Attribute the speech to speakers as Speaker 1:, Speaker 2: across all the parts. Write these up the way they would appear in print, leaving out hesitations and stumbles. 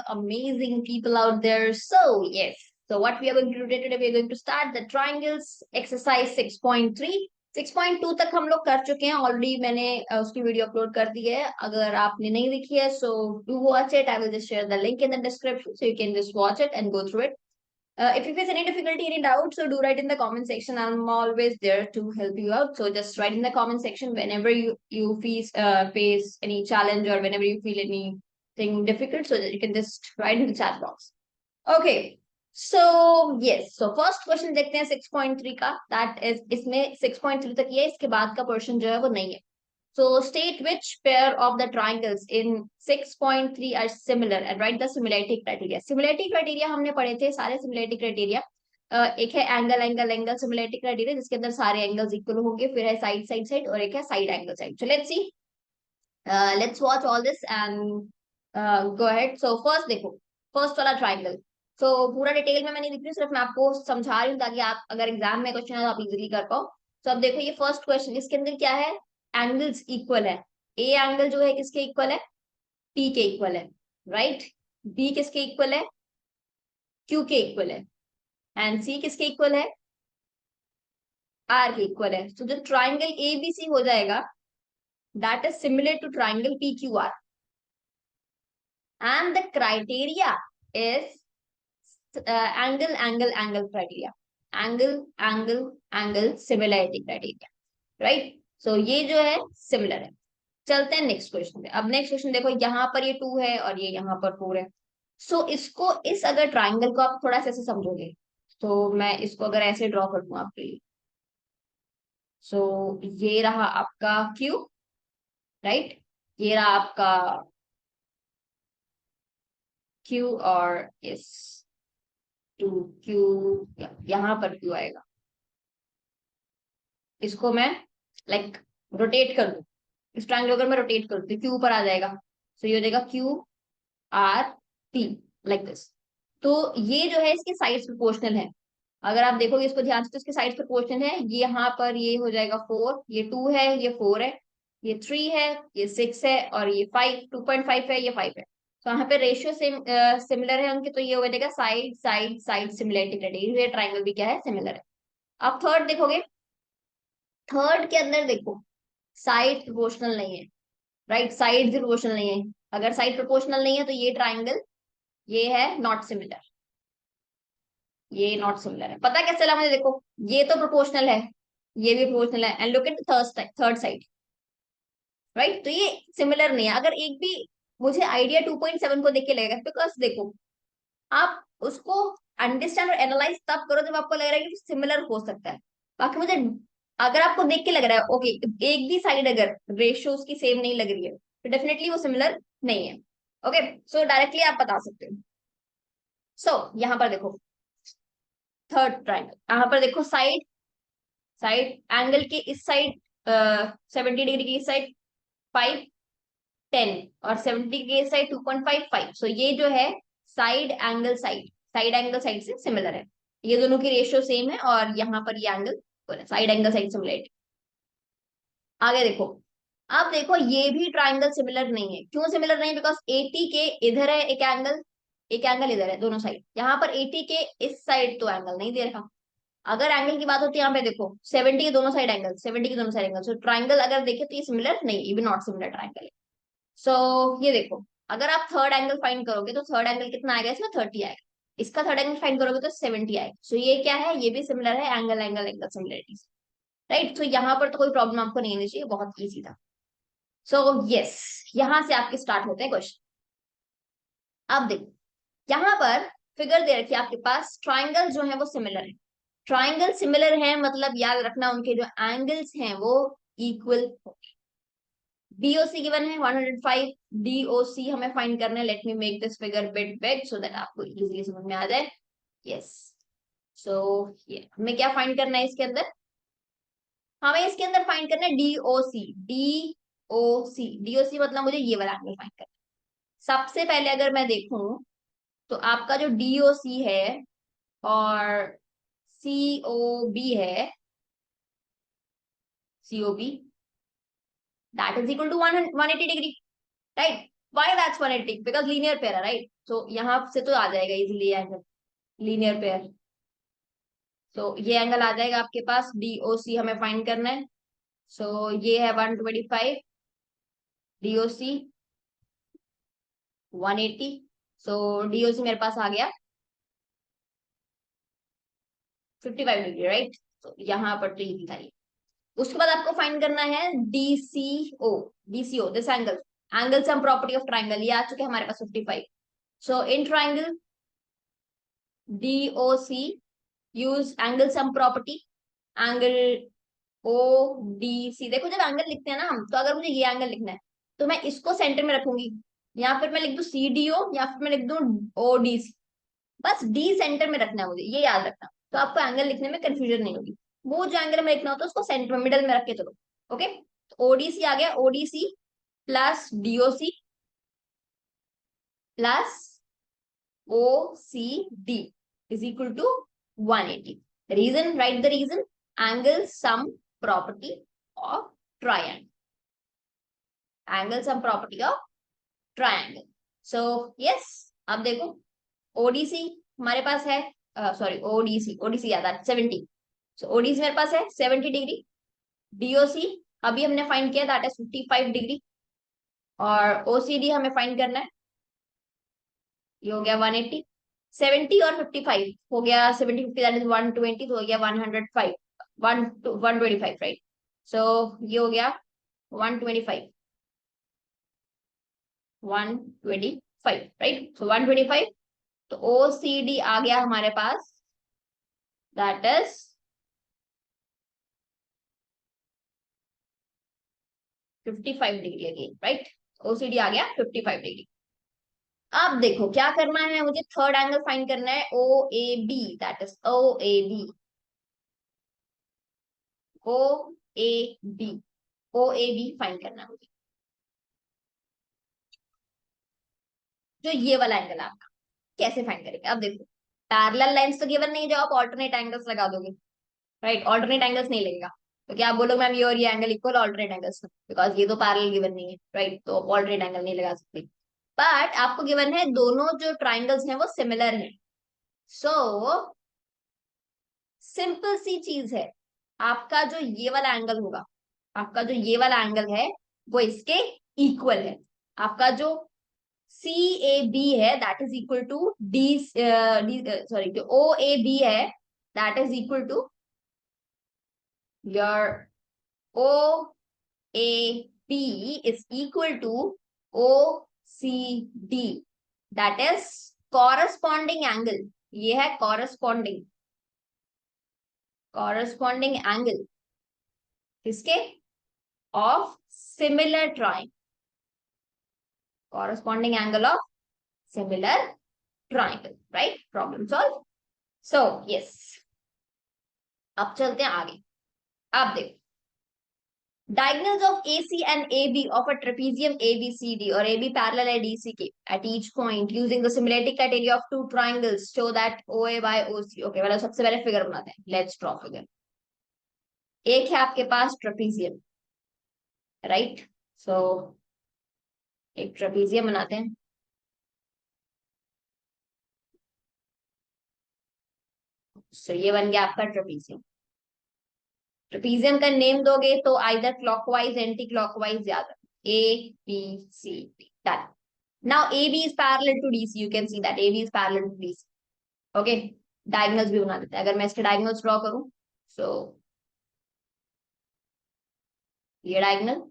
Speaker 1: the amazing people out there. So, yes. So, what we are going to do today, we are going to start the triangles exercise 6.3. 6.2 तक हम लोग कर चुके हैं already. मैंने उसकी वीडियो अपलोड कर दी है. अगर आपने नहीं देखी है, so do watch it. I will just share the link in the description, so you can just watch it and go through it. If you face any difficulty, any doubt, so do write in the comment section. I'm always there to help you out. So just write in the comment section whenever you face any challenge, or whenever you feel anything difficult, so that you can just write in the chat box. Okay. So yes. So first question देखते हैं 6.3 का. That is, इसमें 6.3 तक ये, इसके बाद का portion जो है वो नहीं है. So state which pair of the triangles in 6.3 are similar and write the similarity criteria. Similarity criteria हमने पढ़े थे सारे similarity criteria. एक है angle angle angle similarity criteria, जिसके अंदर सारे एंगल्स इक्वल होंगे. फिर है साइड साइड साइड, और एक है side angle side. So let's C, let's watch all this and go ahead. So first देखो, फर्स्ट वाला ट्राइंगल. सो पूरा डिटेल में मैं नहीं लिख रही हूँ, सिर्फ मैं आपको समझा रही हूँ ताकि आप अगर एग्जाम में क्वेश्चन है तो आप इजीली कर पाओ. तो अब देखो ये फर्स्ट क्वेश्चन, इसके अंदर क्या है, एंगल्स इक्वल है. ए एंगल जो है किसके इक्वल है, पी के इक्वल है, राइट. बी किसके इक्वल है, क्यू के इक्वल है. एंड सी किसके इक्वल है, आर के इक्वल है. तो जो ट्राइंगल एबीसी हो जाएगा, that is similar to triangle P Q R. And the criteria is angle angle angle criteria. Angle angle angle similarity criteria, right. So ये जो है सिमिलर है. चलते हैं नेक्स्ट क्वेश्चन पे. अब नेक्स्ट क्वेश्चन देखो, यहाँ पर ये 2 है और ये यहाँ पर 4 है. सो इसको, इस अगर ट्राइंगल को आप थोड़ा सा ऐसे समझोगे, तो मैं इसको अगर ऐसे ड्रॉ कर दूं आपके लिए. सो ये रहा आपका क्यू, राइट. ये रहा आपका क्यू, और इस टू क्यू, यहाँ पर क्यू आएगा. इसको मैं लाइक रोटेट कर दूं, इस ट्राइंगल अगर मैं रोटेट कर दूं, क्यू ऊपर आ जाएगा. सो ये हो जाएगा Q R T, like this. तो ये जो है इसके साइड्स प्रोपोर्शनल है. अगर आप देखोगे इसको ध्यान से, तो इसके साइड्स प्रोपोर्शनल है. ये यहाँ पर ये हो जाएगा 4, ये 2 है, ये 4 है, ये 3 है, ये 6 है, और ये 5, 2.5 है, ये 5 है. तो यहाँ पे रेशियो सिमिलर है उनके. तो ये हो जाएगा side side side similarity criteria. ये ट्राइंगल भी क्या है, सिमिलर है. अब थर्ड देखोगे, थर्ड के अंदर देखो साइड प्रोपोर्शनल नहीं है, राइट. साइड प्रोपोर्शनल नहीं है. अगर साइड प्रोपोर्शनल नहीं है तो ये ट्राइंगल, ये है नॉट सिमिलर. ये नॉट सिमिलर है. पता कैसे चला मुझे, देखो ये तो प्रोपोर्शनल है, ये भी प्रोपोर्शनल है. And look at third side, right. तो ये सिमिलर नहीं है. अगर एक भी मुझे आइडिया 2.7 को देख के लगेगा, बिकॉज देखो आप उसको अंडरस्टैंड और एनालाइज तब करो जब आपको लग रहा है कि सिमिलर हो सकता है. बाकी मुझे, अगर आपको देख के लग रहा है ओके, एक भी साइड अगर रेशियो उसकी सेम नहीं लग रही है, तो डेफिनेटली वो सिमिलर नहीं है. ओके. सो डायरेक्टली आप बता सकते हो. सो यहाँ पर देखो थर्ड ट्राइंगल, यहाँ पर देखो साइड, साइड एंगल के इस साइड 70 डिग्री की इस साइड 5, 10, और 70 के इस साइड 2.55. सो ये जो है side angle side, side angle side से सिमिलर है. ये दोनों की रेशियो सेम है, और यहाँ पर ये angle, side angle side similarity. आगे देखो, अब देखो ये भी ट्राइंगल सिमिलर नहीं है. क्यों सिमिलर नहीं, बिकॉज 80 के इधर है एक एंगल, एक एंगल इधर है, दोनों साइड. यहाँ पर 80 के इस साइड तो एंगल नहीं दे रहा. अगर एंगल की बात होती है यहाँ पे देखो 70 के दोनों साइड एंगल, 70 के दोनों साइड एंगल. सो ट्राइंगल अगर देखे तो ये सिमिलर नहीं, ये भी नॉट सिमिलर ट्राइंगल है. सो ये देखो, अगर आप थर्ड एंगल फाइंड करोगे तो थर्ड एंगल कितना आएगा, इसमें 30 आएगा. इसका थर्ड एंगल फाइंड करोगे तो 70 आएगा. सो ये क्या है, ये भी सिमिलर है, angle angle angle similarity, right. So यहाँ पर तो कोई प्रॉब्लम आपको नहीं आनी चाहिए, बहुत ईजी था. सो यस, यहाँ से आपके स्टार्ट होते हैं क्वेश्चन. अब देखो यहाँ पर फिगर दे रखी है आपके पास, ट्राइंगल जो है वो सिमिलर है. ट्राइंगल सिमिलर है मतलब याद रखना उनके जो एंगल्स हैं वो इक्वल. बीओसी गिवन है 105, डीओसी हमें फाइंड करना है. Let me make this figure bit big so that आपको इजीली समझ में आ जाए. यस. सो ये हमें क्या फाइंड करना है इसके अंदर, हमें इसके अंदर फाइंड करना है डीओसी. डीओसी, डीओसी मतलब मुझे ये वाला एंगल फाइंड करना है. सबसे पहले अगर मैं देखूं तो आपका जो डीओसी है और सीओबी है, COB that is equal to 180 degree, right. Why that's 180? Because linear pair है, राइट? सो यहाँ से तो आ जाएगा easily angle, linear pair. So ये एंगल आ जाएगा आपके पास, डीओसी हमें फाइंड करना है। सो ये है 125, डीओसी 180। सो डीओसी मेरे पास आ गया 55 डिग्री, राइट? तो यहाँ पर तो इजी था ये। उसके बाद आपको फाइंड करना है DCO. DCO this angle, angle sum property of triangle, ये आ चुके हैं हमारे पास 55। So in triangle DOC use angle sum property, angle O D C. देखो जब एंगल लिखते हैं ना हम, तो अगर मुझे ये एंगल लिखना है तो मैं इसको सेंटर में रखूंगी, या फिर मैं लिख दूं सी डी ओ, या फिर मैं लिख दूं ओ डी सी। बस डी सेंटर में रखना है मुझे, ये याद रखना, तो आपको एंगल लिखने में कंफ्यूजन नहीं होगी। वो जो एंगल में लिखना होता है उसको सेंटर में, मिडल में रख के चलो। ओके, तो ओडीसी आ गया, ODC plus DOC plus O C D is equal to 180। Reason, right the reason, angle sum property of triangle, angle sum property of triangle. So yes, अब देखो ओडीसी हमारे पास है, सॉरी ओडीसी, ओडीसी याद आ 70। सो ओडीसी मेरे पास है 70 डिग्री, डीओसी अभी हमने फाइंड किया दैट इज 55 डिग्री, और ओसीडी हमें फाइंड करना है, ये हो गया 180। 70 और 55 हो गया, 70 50 दैट इज 120, तो हो गया 105, 125, राइट? सो ये हो गया 125, 125, राइट? सो 125, तो ओसीडी आ गया हमारे पास, that is 55 degree again, right? OCD आ गया 55 डिग्री। अब देखो क्या करना है मुझे, थर्ड एंगल फाइंड करना है, O A B, that is O A B, O A B, O A B find करना है मुझे। जो ये वाला एंगल है आपका, कैसे फाइंड करेंगे? अब देखो पैरेलल लाइंस तो गिवन नहीं है जो आप ऑल्टरनेट एंगल्स लगा दोगे, राइट? ऑल्टरनेट एंगल्स नहीं लगेगा, तो क्या आप बोलोगे मैम ये और ये angle equal alternate angles, because ये तो पैरेलल गिवन नहीं है, राइट? तो ऑल्टरनेट एंगल नहीं लगा सकते। बट आपको गिवन है दोनों जो ट्राइंगल्स हैं वो सिमिलर हैं। सो सिंपल सी चीज है, आपका जो ये वाला एंगल होगा, आपका जो ये वाला एंगल है वो इसके इक्वल है। आपका जो सी ए बी है that is equal to D, sorry जो ओ ए बी है that is equal to your O A B is equal to O C D, that is corresponding angle. ये है corresponding, corresponding angle किसके, of similar triangle, corresponding angle of similar triangle, right? Problem solved. So yes, अब चलते हैं आगे। अब देखो diagonals of AC and AB of a trapezium ABCD or AB parallel at DCK at each point using the similarity criteria of two triangles show that OA by OC। okay, मतलब सबसे पहले figure बनाते हैं, let's draw figure। एक है आपके पास trapezium, right? सो एक trapezium बनाते हैं। सो ये बन गया आपका ट्रेपीजियम। ट्रेपीजियम का नेम दोगे तो आइदर क्लॉकवाइज एंटी क्लॉकवाइज, याद रखो A B C D, done. Now A B is parallel to DC, you can see that A B is parallel to DC. Okay, diagonals भी बना देते हैं, अगर मैं इसके डायगोनल्स ड्रॉ करूं, सो ये diagonal,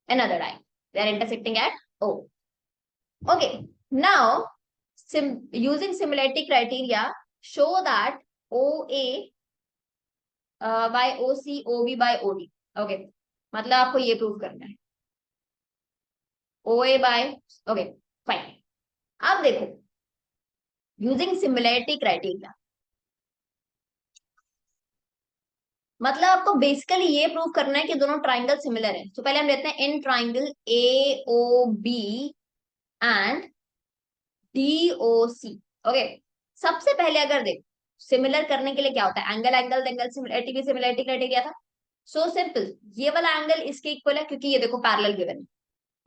Speaker 1: another diagonal, they are intersecting at O। okay, now using similarity criteria show that OA by OC, OB by OD। Okay, मतलब आपको ये प्रूव करना है OA बाय, ओके फाइन। अब देखो यूजिंग सिमिलैरिटी क्राइटेरिया, मतलब आपको बेसिकली ये प्रूव करना है कि दोनों ट्राइंगल सिमिलर है। तो पहले हम लेते हैं in triangle A O B and D O C. Okay, सबसे पहले अगर देखो सिमिलर करने के लिए क्या होता है, एंगल एंगल एंगल सिमिलरिटी भी सिमिलरिटी क्राइटेरिया था। सो सिंपल, ये वाला एंगल इसके इक्वल है क्योंकि ये देखो पैरेलल गिवन है,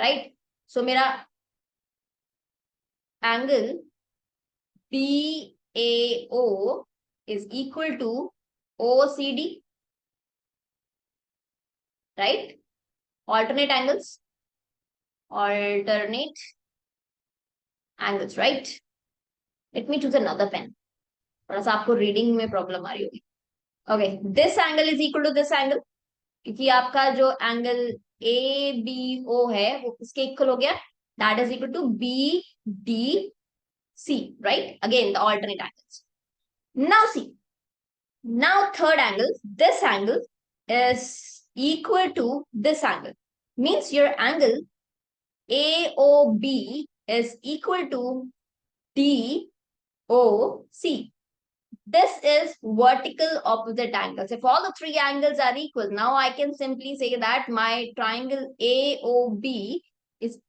Speaker 1: राइट? सो मेरा angle B A O is equal to O C D, right? Alternate angles, alternate angles, right? Let me choose another pen. थोड़ा सा आपको रीडिंग में प्रॉब्लम आ रही होगी. Okay, this angle is equal to this angle, क्योंकि आपका जो एंगल ए बी ओ है वो किसके इक्वल हो गया? That is equal to B D C, right? Again the alternate angles. Now see, now third angle, this angle is equal to this angle, means your angle AOB is equal to DOC. This is vertical opposite angles. If all the three angles are equal, now I can simply say that my triangle AOB is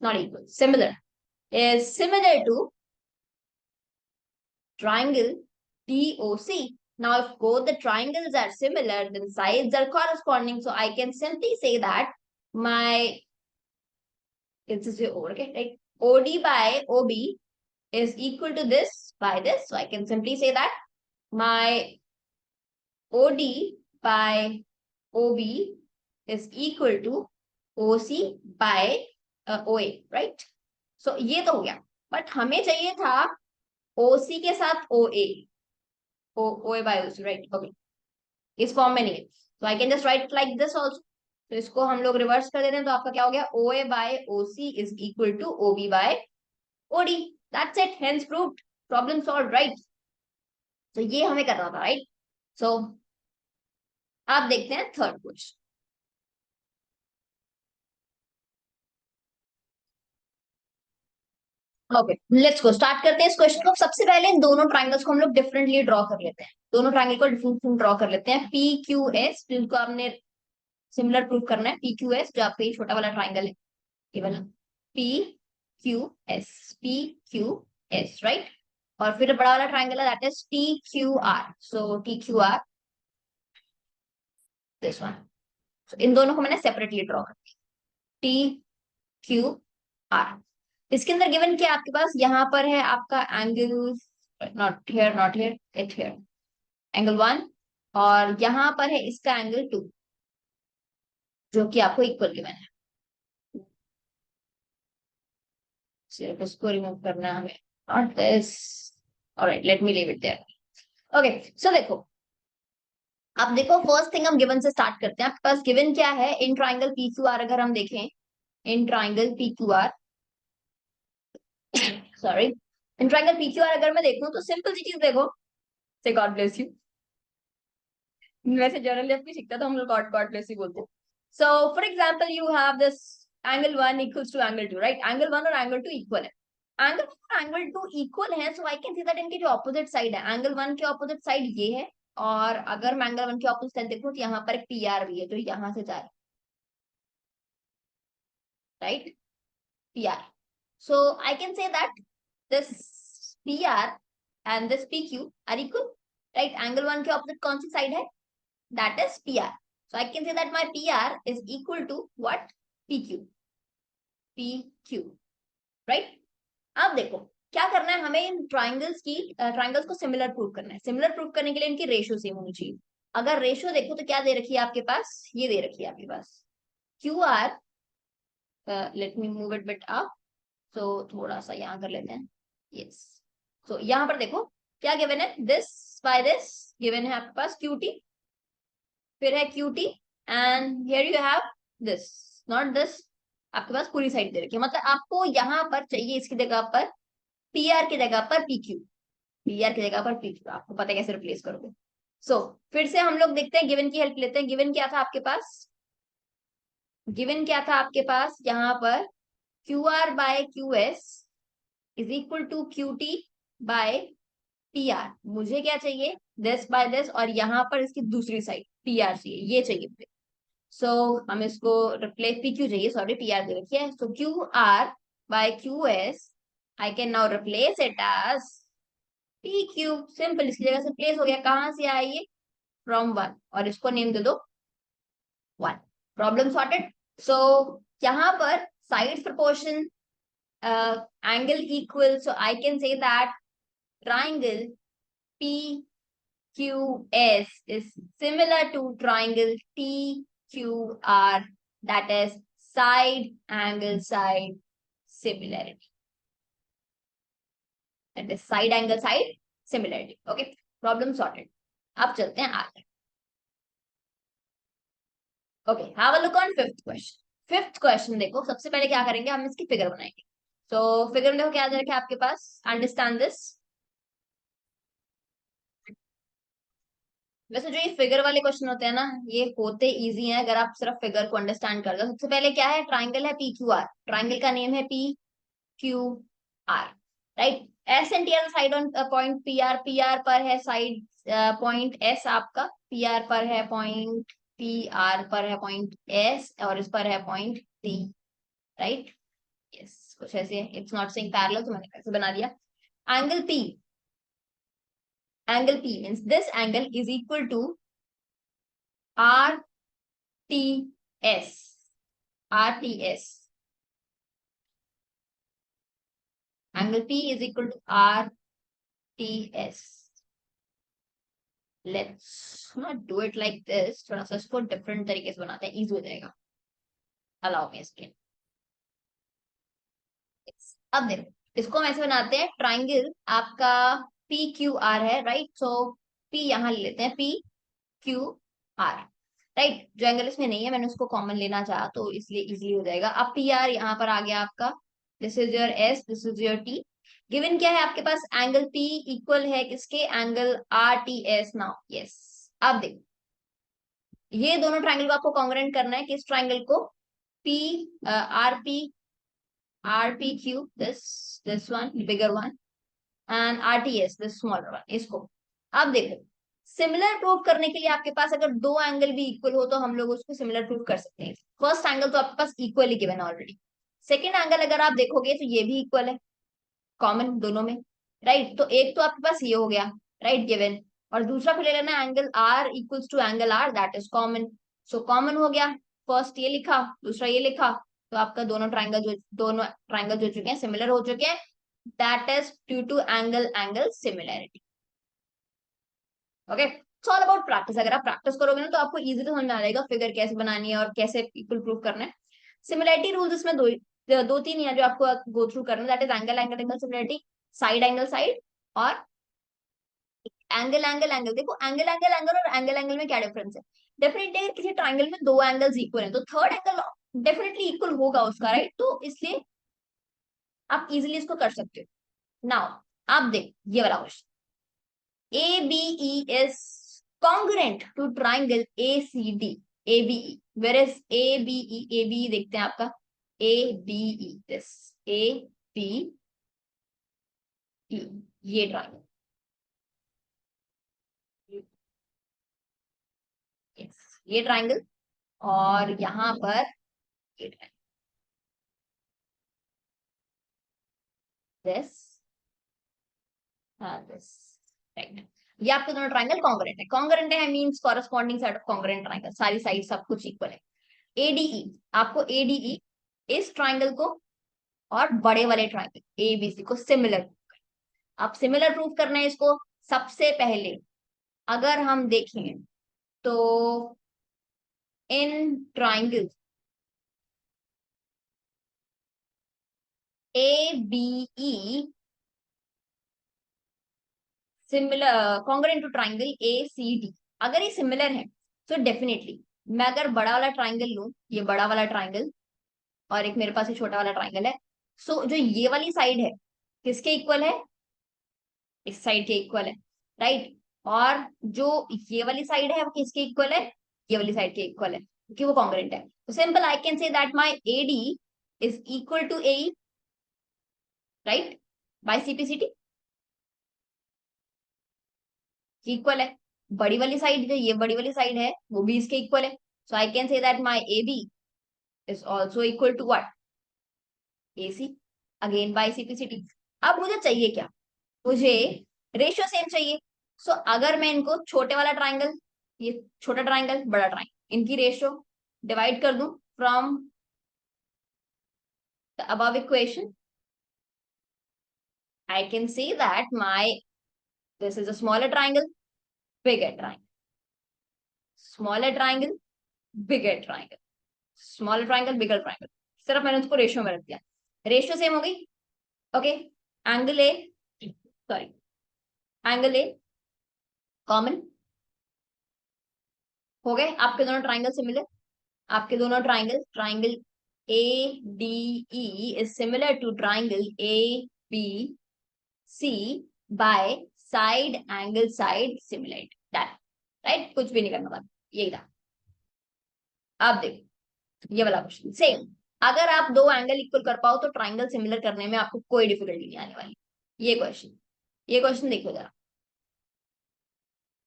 Speaker 1: not equal. Is similar to triangle DOC. Now, if both the triangles are similar, then sides are corresponding. So I can simply say that my okay, right? OD by OB is equal to this by this. So I can simply say that my OD by OB is equal to OC by OA, right? So ये तो हो गया, but हमें चाहिए था OC के साथ OA, OA by OC, right? Okay, इस फॉर्म में नहीं है, तो I can just right like this also. तो इसको हम लोग रिवर्स कर देते हैं, तो आपका क्या हो गया? OA by OC is equal to OB by OD. That's it, hence proved. Problem solved, right? तो ये हमें करना था, राइट? सो आप देखते हैं third question. Okay, let's go, start करते हैं इस क्वेश्चन को. सबसे पहले इन दोनों ट्राइंगल्स को हम लोग डिफरेंटली ड्रॉ कर लेते हैं. दोनों ट्राइंगल को डिफरेंट ड्रॉ कर लेते हैं. पी क्यू एस, जिनको आपने सिमिलर प्रूव करना है. पी क्यू एस, जो आपका ये छोटा वाला ट्राइंगल है, ये वाला P Q S, P Q S, right? और फिर बड़ा वाला ट्राइंगल है, that is T Q R. So T Q R, this one. इन दोनों को मैंने सेपरेटली ड्रॉ कर दिया. T Q R. इसके अंदर गिवन क्या आपके पास? यहाँ पर है आपका angle, not here, not here, it here, angle 1. और यहाँ पर है इसका एंगल 2, जो कि आपको इक्वल गिवन है. सिर्फ इसको रिमूव करना है हमें, not this. Alright, let me leave it there. Okay, so देखो, अब देखो, फर्स्ट थिंग हम गिवन से स्टार्ट करते हैं. आपके पास गिवन क्या है? In triangle P Q R अगर हम देखें, in triangle P Q R, sorry, in triangle P Q R अगर मैं देखूं, तो सिंपल सी चीज देखो, से गॉड ब्लेस यू. वैसे जनरली अपनी सीखता तो हम लोग गॉड गॉड ब्लेस यू बोलते हैं. So for example, you have this angle 1 equals to angle 2, right? Angle 1 और एंगल 2 इक्वल है. एंगल 1 और एंगल 2 इक्वल है, so I can see that इनकी जो ऑपोजिट साइड है, एंगल 1 के ऑपोजिट साइड ये है. और अगर मैं एंगल 1 के ऑपोजिट साइड देखूं, तो यहाँ पर एक पी आर भी है, जो यहाँ से जा रहा है, right? P R. So I can say that this PR and this PQ are equal, right? Angle 1 के opposite कौन सी side है? That is PR. So I can say that my PR is equal to what? PQ. PQ, right? अब देखो क्या करना है हमें. इन triangles को सिमिलर प्रूव करना है. सिमिलर प्रूव करने के लिए इनकी रेशियो सेम होनी चाहिए. अगर रेशियो देखो तो क्या दे रखी है आपके पास? ये दे रखी है आपके पास QR. Let me move it bit up. तो थोड़ा सा यहाँ कर लेते हैं. यस, तो यहाँ पर देखो क्या गिवन है? दिस बाय दिस गिवन है आपके पास QT, फिर है QT, and here you have this, not this. आपके पास पूरी साइड दे रखी है, मतलब आपको यहाँ पर चाहिए इसकी जगह पर PR की जगह पर PQ, PR की जगह पर PQ. आपको पता है कैसे रिप्लेस करोगे. सो फिर से हम लोग देखते हैं, गिवन की हेल्प लेते हैं. गिवन क्या था आपके पास? गिवन क्या था आपके पास? यहाँ पर QR by QS is equal to QT by PR. मुझे क्या चाहिए? दिस बाय दिस, और यहाँ पर इसकी दूसरी साइड PR चाहिए, ये चाहिए मुझे. सो हम इसको रिप्लेस, PQ चाहिए, सॉरी, PR दे रखी है. So QR by QS, I can now replace it as PQ. Simple, इसकी जगह से प्लेस हो गया. कहाँ से आइए? फ्रॉम 1, और इसको नेम दे दो 1. Problem sorted. सो यहाँ पर sides proportion, angle equal, so I can say that triangle PQS is similar to triangle TQR, that is side angle side similarity. That is side angle side similarity. Okay, problem sorted. अब चलते हैं आगे. Okay, have a look on fifth question. Fifth question देखो, सबसे पहले क्या करेंगे, हम इसकी फिगर बनाएंगे. तो फिगर में देखो क्या दे रखा है आपके पास. Understand this. वैसे जो ये फिगर वाले क्वेश्चन होते हैं ना, ये होते इजी हैं अगर आप सिर्फ फिगर को अंडरस्टैंड कर दो. सबसे पहले क्या है, ट्राइंगल है पी क्यू आर. ट्राइंगल का नेम है P Q R, right. S and T R side on point P R. P R पर है साइड पॉइंट एस आपका. पी आर पर है पॉइंट, पी आर पर है पॉइंट एस, और इस पर है पॉइंट डी, राइट. यस, कुछ ऐसे. इट्स नॉट सेइंग पैरेलल, तो मैंने कैसे बना दिया. Angle P, angle P means this angle is equal to R T S. R T S, angle P is equal to R T S. Let's not do it like this, थोड़ा सा इसको different तरीके से बनाते हैं, easy हो जाएगा. Allow me इसके. अब देखो, इसको हम ऐसे बनाते हैं. ट्राइंगल आपका पी क्यू आर है, राइट. सो पी यहाँ ले लेते हैं, पी क्यू आर, राइट. जो एंगल इसमें नहीं है, मैंने उसको कॉमन लेना चाहा तो इसलिए इजी हो जाएगा. अब पी आर यहाँ पर आ गया आपका. This is your S, this is your T. Given क्या है आपके पास, एंगल पी इक्वल है किसके, angle are T S. Now yes, अब देखो, ये दोनों ट्राइंगल को आपको कॉन्ग्रुएंट करना है. किस ट्राइंगल को, P R P, RPQ, this one, the bigger one, and RTS, this smaller one. इसको अब देखो, सिमिलर प्रूव करने के लिए आपके पास अगर दो एंगल भी इक्वल हो तो हम लोग उसको सिमिलर प्रूव कर सकते हैं. फर्स्ट एंगल तो आपके पास इक्वली गिवन है ऑलरेडी. सेकेंड एंगल अगर आप देखोगे तो ये भी इक्वल है, कॉमन दोनों में, राइट. तो एक तो आपके पास ये हो गया, राइट, गिवन. और दूसरा फिर ले लेना angle R equals to angle R, that is common. So common हो गया. फर्स्ट ये लिखा, दूसरा ये लिखा, तो आपका दोनों ट्राइंगल जो चुके हैं, सिमिलर हो चुके हैं. That is due to angle angle similarity. Okay, it's all about practice. अगर आप प्रैक्टिस करोगे ना तो आपको इजीली समझ में आ जाएगा फिगर कैसे बनानी है और कैसे इक्वल प्रूव करना है. सिमिलैरिटी रूल्स इसमें दो तीन है जो आपको गो थ्रू करना है. That is angle angle angle similarity, side angle side, और एंगल एंगल एंगल. देखो एंगल एंगल एंगल और एंगल एंगल में क्या डिफरेंस है. डेफिनेटली अगर किसी ट्राइंगल में दो एंगल्स इक्वल है तो थर्ड एंगल डेफिनेटली इक्वल होगा उसका, राइट. तो इसलिए आप इजीली इसको कर सकते हो. नाउ आप देख ये वाला question. ABE is congruent to triangle ACD. ABE, whereas ABE देखते हैं आपका ABE, this ABE, ये ट्राइंगल, yes, ये ट्राइंगल, और यहाँ पर ये ट्राइंगल, this this, राइट. ये आपके दोनों ट्राइंगल कॉन्ग्रुएंट है. कॉन्ग्रुएंट है means corresponding side of congruent triangle, सारी साइड सब कुछ इक्वल है. ADE, आपको ADE इस ट्राइंगल को और बड़े वाले ट्राइंगल ABC को सिमिलर, आप सिमिलर प्रूफ करना है इसको. सबसे पहले अगर हम देखें तो in triangle ABE similar congruent to triangle ACD, अगर ये सिमिलर है तो डेफिनेटली मैं अगर बड़ा वाला ट्राइंगल लूं, ये बड़ा वाला ट्राइंगल, और एक मेरे पास ये छोटा वाला ट्राइंगल है, सो जो ये वाली साइड है किसके इक्वल है, इस साइड के इक्वल है, राइट. और जो ये वाली साइड है वो किसके इक्वल है, ये वाली साइड के इक्वल है, क्योंकि वो कॉन्ग्रुएंट है. तो simple I can say that my AD is equal to AE, right, by CPCT. Equal है. बड़ी वाली साइड, जो ये बड़ी वाली साइड है वो भी इसके इक्वल है. So I can say that my AB is also equal to what, AC, again by CPCT. अब मुझे चाहिए क्या, मुझे रेशियो सेम चाहिए. सो अगर मैं इनको छोटे वाला ट्राइंगल, ये छोटा ट्राइंगल बड़ा ट्राइंगल, इनकी रेशियो डिवाइड कर दूं from the above equation, I can say that this is a smaller triangle, bigger triangle, smaller triangle, bigger triangle, smaller triangle, bigger triangle. सिर्फ मैंने उसको रेशियो में रख दिया, रेशियो सेम हो गई. Okay, angle A, sorry, angle A common हो गए आपके दोनों ट्राइंगल सिमिलर. आपके दोनों triangle, triangle A D E is similar to triangle A B C by side angle side similarity. That right, कुछ भी नहीं करना बात, यही था. अब देखो ये वाला क्वेश्चन सेम. अगर आप दो एंगल इक्वल कर पाओ तो ट्राइंगल सिमिलर करने में आपको कोई डिफिकल्टी नहीं आने वाली. ये क्वेश्चन देखो जरा,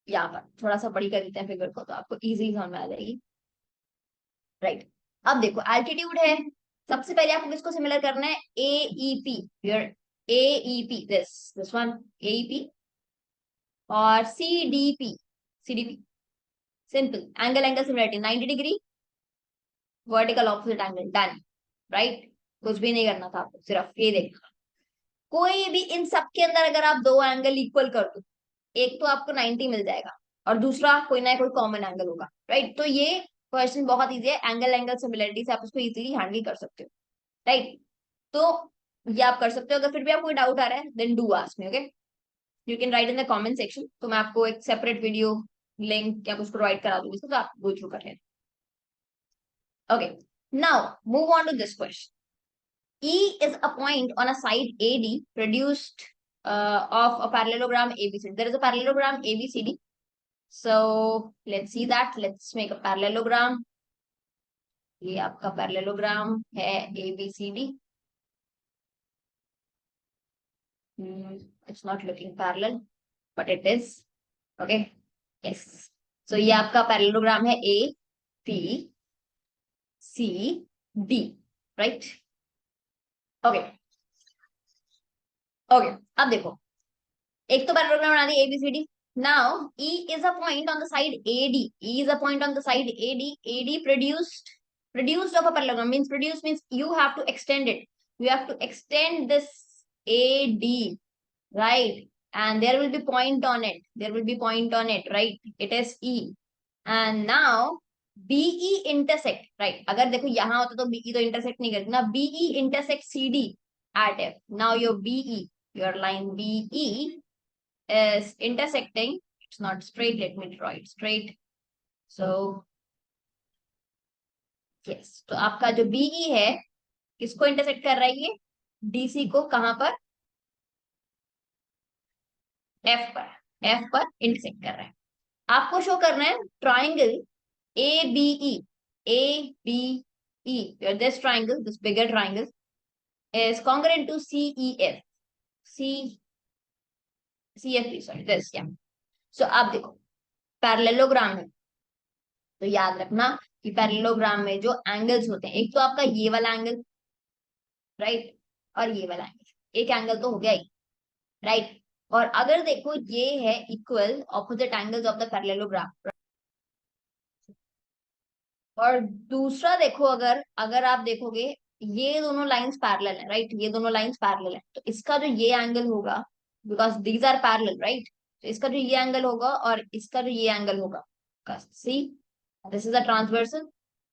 Speaker 1: यहाँ पर थोड़ा सा बड़ी कर देते हैं फिगर को तो आपको इजी समझ में आ जाएगी. राइट, अब देखो एल्टीट्यूड है. सबसे पहले आपको किसको सिमिलर करना है, AEP, your AEP, this one AEP, और CDP simple angle angle similarity 90 degree, vertical opposite angle, done. Right, कुछ भी नहीं करना था आपको, सिर्फ ये देखना. कोई भी इन सब के अंदर अगर आप दो एंगल इक्वल कर दो, एक तो आपको 90 मिल जाएगा और दूसरा कोई ना कोई कॉमन एंगल होगा. राइट, तो ये क्वेश्चन बहुत इजी है. एंगल एंगल सिमिलरिटी से आप उसको इजीली हैंडल कर सकते हो. राइट, तो ये आप कर सकते हो. अगर फिर भी आपको कोई डाउट आ रहा है then do ask me. Okay, you can write in the comment section, तो मैं आपको एक सेपरेट वीडियो लिंक या कुछ प्रोवाइड करा दूंगी, तो आप गो थ्रू कर लेना. Okay, now move on to this question. E is a point on a side AD produced of a parallelogram ABCD. There is a parallelogram ABCD. So let's see that. Let's make a parallelogram. ये आपका parallelogram है ABCD. It's not looking parallel, but it is. Okay. Yes. So ये आपका parallelogram है A B C D. Right. Okay. Okay. अब देखो, एक तो पैरेललोग्राम बना दी ABCD. Now E is a point on the side AD. E is a point on the side AD. AD produced of a parallelogram means you have to extend it. You have to extend this AD, right? And there will be point on it. There will be point on it, right? It is E. And now BE intersect, right? अगर देखो यहाँ होता तो BE तो intersect नहीं करती ना. BE intersect CD at F. Now your line BE is intersecting. It's not straight. Let me draw it straight. So yes, तो आपका जो BE है किसको इंटरसेक्ट कर रहा है, ये DC को. कहां पर, F पर. F पर इंटरसेक्ट कर रहा है. आपको शो करना है triangle ABE. ABE, this triangle, this bigger triangle is congruent to CEF. CFP, sorry, this, yeah. So आप देखो पैरेललोग्राम है, तो याद रखना कि पैरेललोग्राम में जो एंगल्स होते हैं, एक तो आपका ये वाला एंगल, राइट, और ये वाला एंगल. एक एंगल तो हो गया ही, राइट. और अगर देखो ये है equal opposite angles of the parallelogram. और दूसरा देखो, अगर अगर आप देखोगे ये दोनों लाइंस पैरेलल है, राइट, ये दोनों लाइंस पैरेलल है, तो इसका जो ये एंगल होगा, because these are parallel, right, तो इसका जो ये एंगल होगा और इसका जो ये एंगल होगा, see this is a transversal,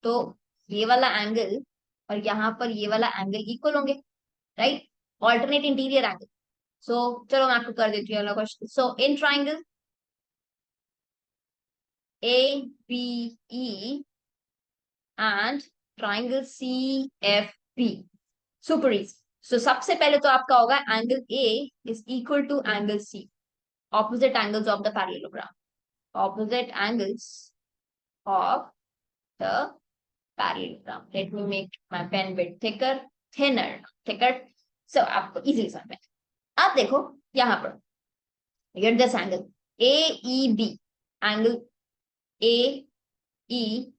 Speaker 1: तो ये वाला एंगल और यहाँ पर ये वाला एंगल इक्वल होंगे, राइट, ऑल्टरनेट इंटीरियर एंगल. सो चलो मैं आपको कर देती हूँ अगला question. So in triangle ABE and triangle CFP, super easy. So सबसे पहले तो आपका होगा angle A is equal to angle C, opposite angles of the parallelogram, opposite angles of the parallelogram. Let me make my pen bit thicker, thicker. So आपको easily समझ में. अब देखो यहाँ पर, get this angle AEB, angle AEB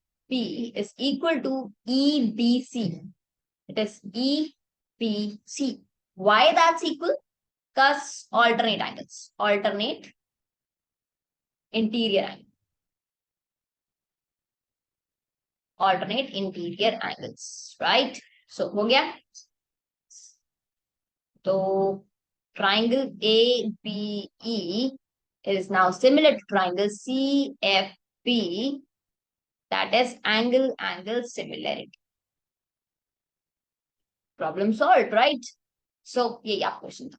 Speaker 1: is equal to EBC. It is EBC. Why that's equal? Because alternate angles, alternate interior angle, alternate interior angles, right? So हो गया. तो triangle ABE is now similar to triangle CFP, that is angle similarity. Problem solved, right? So ये आप question था।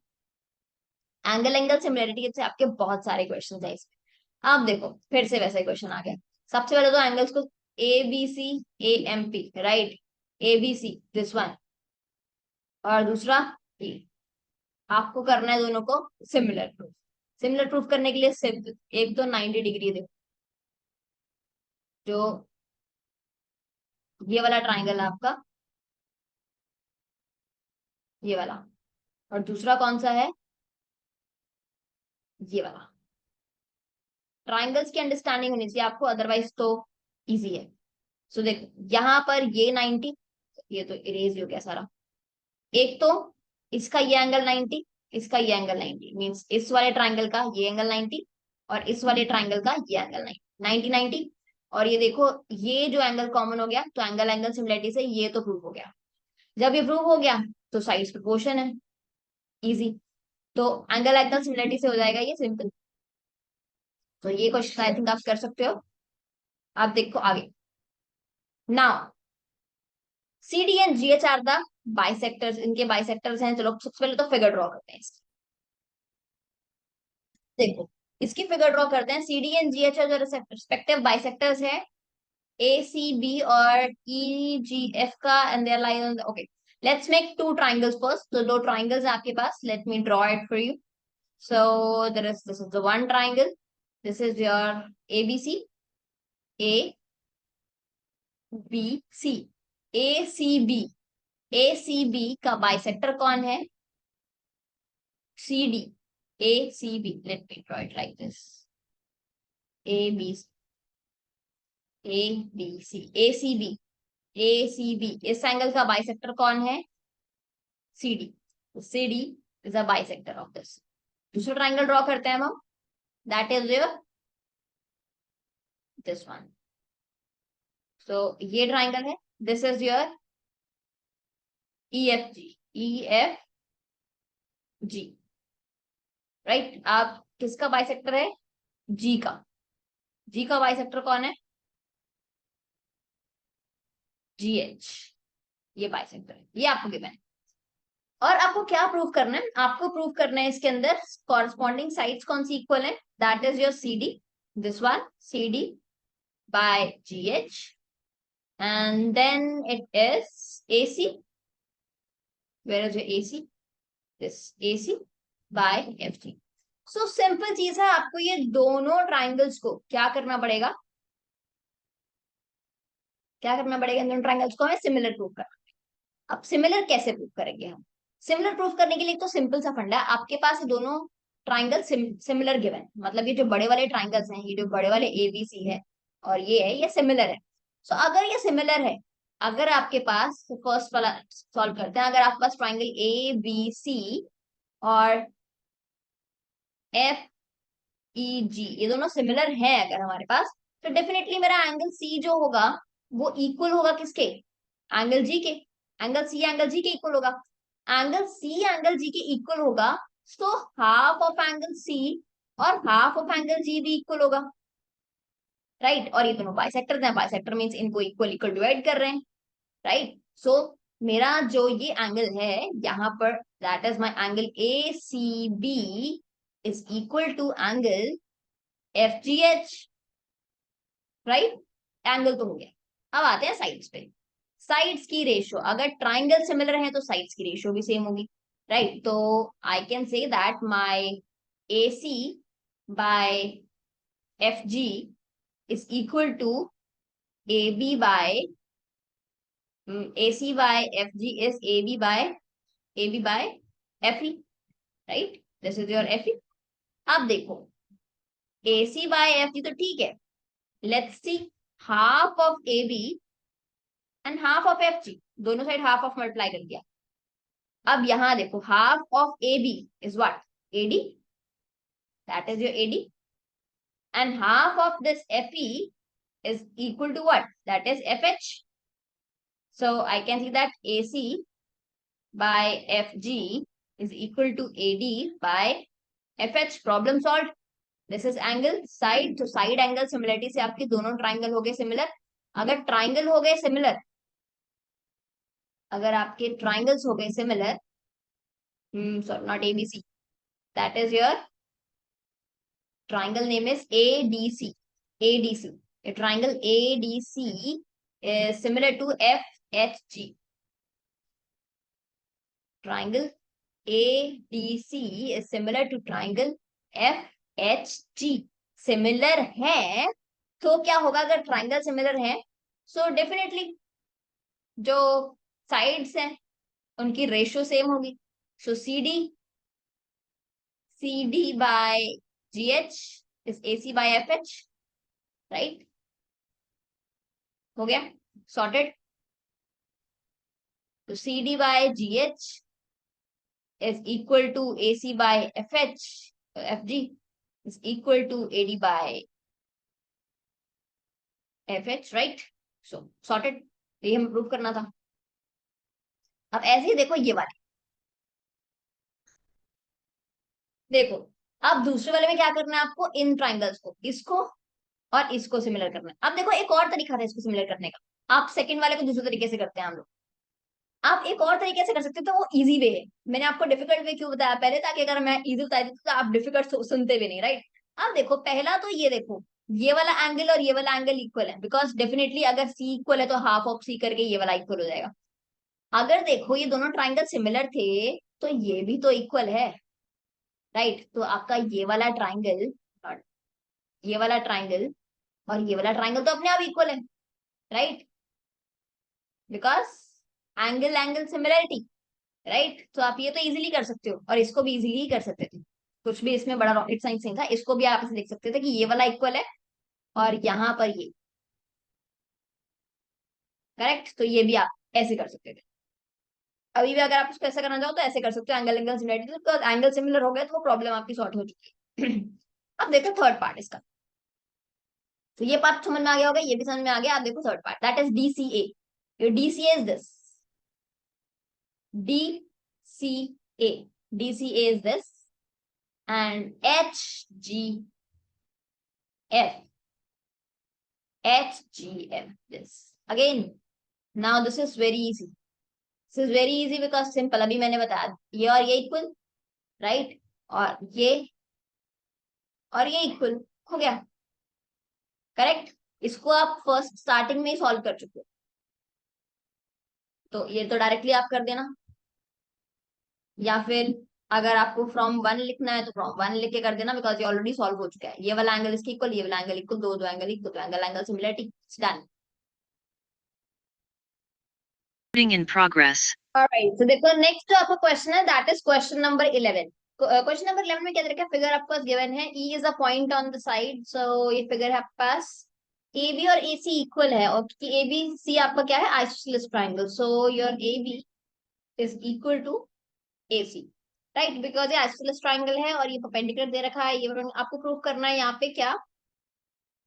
Speaker 1: Angle similarity से आपके बहुत सारे क्वेश्चन है इसमें। आप देखो फिर से वैसा क्वेश्चन आ गया। सबसे पहले तो एंगल्स को A B C A M P, right, A B C this one, और दूसरा E। आपको करना है दोनों को सिमिलर प्रूफ। सिमिलर प्रूफ करने के लिए सिर्फ एक तो 90 डिग्री देखो, जो ये वाला ट्राइंगल है आपका, ये वाला, और दूसरा कौन सा है, ये वाला। ट्राइंगल्स की अंडरस्टैंडिंग होनी चाहिए आपको, अदरवाइज तो इजी है। सो देखो यहाँ पर ये 90, ये तो इरेज हो गया सारा। एक तो इसका ये एंगल 90, इसका ये एंगल 90, मीन्स इस वाले ट्राइंगल का ये एंगल 90 और इस वाले ट्राइंगल का ये एंगल 90, 90। और ये देखो ये जो एंगल कॉमन हो गया, तो एंगल सिमिलरिटी से ये तो प्रूव हो गया। जब ये प्रूव हो गया तो साइड्स प्रोपोर्शन है, इजी। तो एंगल सिमिलरिटी से हो जाएगा ये सिंपल। तो ये क्वेश्चन आई थिंक आप कर सकते हो। आप देखो आगे। Now C D and G H are the bisectors, इनके बाइसेक्टर्स हैं। चलो सबसे पहले तो फिगर ड्रॉ करते हैं इसकी। देखो इसकी फिगर ड्रॉ करते हैं। C D and G H R जो रिस्पेक्टिव बाइसेक्टर्स है ए सी बी और ई जी एफ का, and their line on, okay let's make two triangles first. तो दो ट्राइंगल्स है आपके पास, let me draw it for you. So there is, this is the one triangle, this is your A B C, A B C, A C B. A C B का bisector कौन है, C D. A C B, let me draw it like this, A B A B C, A C B, A C B. इस angle का bisector कौन है, C D. C D is a bisector of this. दूसरा triangle draw करते हैं हम, that is your this one. So ये triangle है, this is your E F G, E F G, right. आप किसका बाइसेक्टर है, जी का। जी का बाइसेक्टर कौन है, जी एच। ये बाइसेक्टर है, ये आपको गिवन है। और आपको क्या प्रूव करना है, आपको प्रूव करना है इसके अंदर कॉरस्पॉन्डिंग साइड्स कौन सी इक्वल है, that is your C D, this one C D by G H, and then it is A C, where is your A C, this A C by F G. So simple चीज है, आपको ये दोनों triangles को क्या करना पड़ेगा, क्या करना पड़ेगा, इन दोनों ट्राइंगल्स को हमें सिमिलर प्रूव करना। अब सिमिलर कैसे प्रूव करेंगे हम, सिमिलर प्रूफ करने के लिए तो सिंपल सा फंडा है, आपके पास ये दोनों ट्राइंगल सिमिलर गिवन है, मतलब ये जो बड़े वाले ट्राइंगल्स हैं, ये जो बड़े वाले ए बी सी है और ये है, ये सिमिलर है। सो अगर ये सिमिलर है, अगर आपके पास फर्स्ट वाला सॉल्व करते हैं, अगर आपके पास ट्राइंगल ए बी सी और एफ ई जी ये दोनों सिमिलर है अगर हमारे पास, तो डेफिनेटली मेरा एंगल सी जो होगा वो इक्वल होगा किसके, एंगल जी के। एंगल सी एंगल जी के इक्वल होगा, एंगल सी एंगल जी के इक्वल होगा, so half of angle C और हाफ ऑफ एंगल जी भी इक्वल होगा, राइट। और ये दोनों बाइसेक्टर हैं, बाइसेक्टर मींस इनको इक्वल इक्वल डिवाइड कर रहे हैं, राइट। सो मेरा जो ये एंगल है यहाँ पर, that is my angle A C B is equal to angle F G H, right. Angle तो हो गया। अब आते हैं साइड्स पे। साइड्स की रेशियो, अगर ट्राइंगल सिमिलर है तो साइड्स की रेशियो भी सेम होगी, राइट। तो I can say that my A C by F G is equal to A B by, A C by F G is A B by F E, right. This is your F E. अब देखो ए C by F जी तो ठीक है, let's see half of A B and half of F G, दोनों side half of multiply कर दिया। अब यहां देखो half of A B is what, A D, that is your A D, and half of this F E is equal to what, that is F H. So I can see that A C by F G is equal to AD by FH. Problem solve. This is angle side, तो side angle similarity से आपके दोनों triangle हो गए similar. अगर triangle हो गए similar, अगर आपके ट्राइंगल्स हो गए similar, sorry not ABC, that is your triangle name is ADC. ADC. A triangle ADC is similar to FHG. Triangle ADC is similar to triangle FHG. Similar है तो क्या होगा? अगर ट्राइंगल सिमिलर है सो डेफिनेटली जो sides हैं उनकी ratio same होगी. सो CD by GH is AC by FH. Right, हो गया सॉर्टेड. तो CD by GH is equal to AC by FG is equal to AD by FH, right. So sorted. ये हमें prove करना था. अब ऐसे ही देखो ये वाले, देखो अब दूसरे वाले में क्या करना है आपको? इन ट्राइंगल्स को, इसको और इसको सिमिलर करना है. अब देखो एक और तरीका था इसको सिमिलर करने का. आप सेकंड वाले को दूसरे तरीके से करते हैं हम लोग. आप एक और तरीके से कर सकते हो, तो वो इजी वे है. मैंने आपको डिफिकल्ट वे क्यों बताया पहले? ताकि अगर मैं इजी बता देती तो आप डिफिकल्ट सुनते भी नहीं, राइट. अब देखो पहला तो ये देखो, ये वाला एंगल और ये वाला एंगल इक्वल है, बिकॉज डेफिनेटली अगर सी इक्वल है तो हाफ ऑफ सी करके ये वाला इक्वल हो जाएगा. अगर देखो ये दोनों ट्राइंगल सिमिलर थे तो ये भी तो इक्वल है, राइट. तो आपका ये वाला ट्राइंगल और ये वाला ट्राइंगल और ये वाला ट्राइंगल तो अपने आप इक्वल है, right. Because angle angle similarity, right. तो आप ये तो इजीली कर सकते हो और इसको भी इजीली ही कर सकते थे. कुछ भी इसमें बड़ा रॉकेट साइंस नहीं था. इसको भी आप ऐसे देख सकते थे कि ये वाला इक्वल है और यहाँ पर ये, करेक्ट. तो ये भी आप ऐसे कर सकते थे. अभी भी अगर आप उसको ऐसा करना चाहो तो ऐसे कर सकते हो. एंगल एंगल सिमिलरिटी, तो एंगल सिमिलर हो गया तो वो प्रॉब्लम आपकी सॉर्ट हो चुकी है. अब देखो थर्ड पार्ट इसका. तो ये पार्ट समझ में आ गया होगा, ये भी समझ में आ गया. आप देखो third part, that is DCA. Your DCA is this. DCA. DCA is this and HGF. HGF this. Again, now this is very easy. This is very easy because simple. अभी मैंने बताया ये और ये इक्वल, राइट. और ये equal हो गया, करेक्ट. इसको आप फर्स्ट स्टार्टिंग में ही सॉल्व कर चुके हो, तो ये तो डायरेक्टली आप कर देना. या फिर अगर आपको फ्रॉम वन लिखना है तो फ्रॉम वन लिख के कर देना, बिकॉज ये ऑलरेडी सॉल्व हो चुका है. ये वाला एंगल इसके इक्वल, ये वाला एंगल इक्वल, दो दो angle equal, angle angle similarity, done.
Speaker 2: In progress.
Speaker 1: Alright, so देखो नेक्स्ट जो आपका क्वेश्चन है that is question number 11. Question number 11 में क्या तरीका फिगर आपके पास गिवन है. E is a point on the side. So ये फिगर है आपके पास. AB और AC इक्वल है और ABC आपका क्या है? Isosceles triangle. So your AB is equal to AC, right. Because ये आइसोसेलेस ट्राइंगल है और ये परपेंडिकुलर दे रखा है. ये आपको प्रूव करना है यहाँ पे क्या?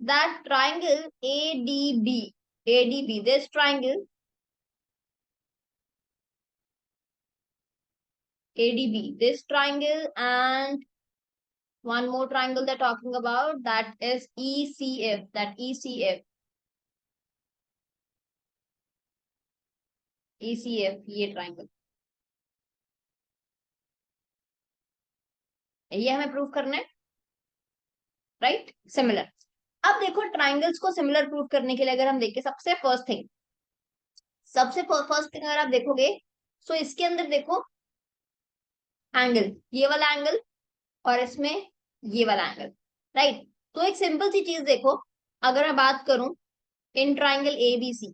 Speaker 1: That triangle ADB, this triangle ADB, this triangle, and one more triangle they're talking about, that is ECF, ECF ये ट्राइंगल, ये हमें प्रूव करना है, राइट. सिमिलर. अब देखो ट्राइंगल्स को सिमिलर प्रूव करने के लिए अगर हम देखें, सबसे फर्स्ट थिंग अगर आप देखोगे सो इसके अंदर देखो एंगल, ये वाला एंगल और इसमें ये वाला एंगल, राइट. तो एक सिंपल सी चीज देखो, अगर मैं बात करूं इन ट्राइंगल एबीसी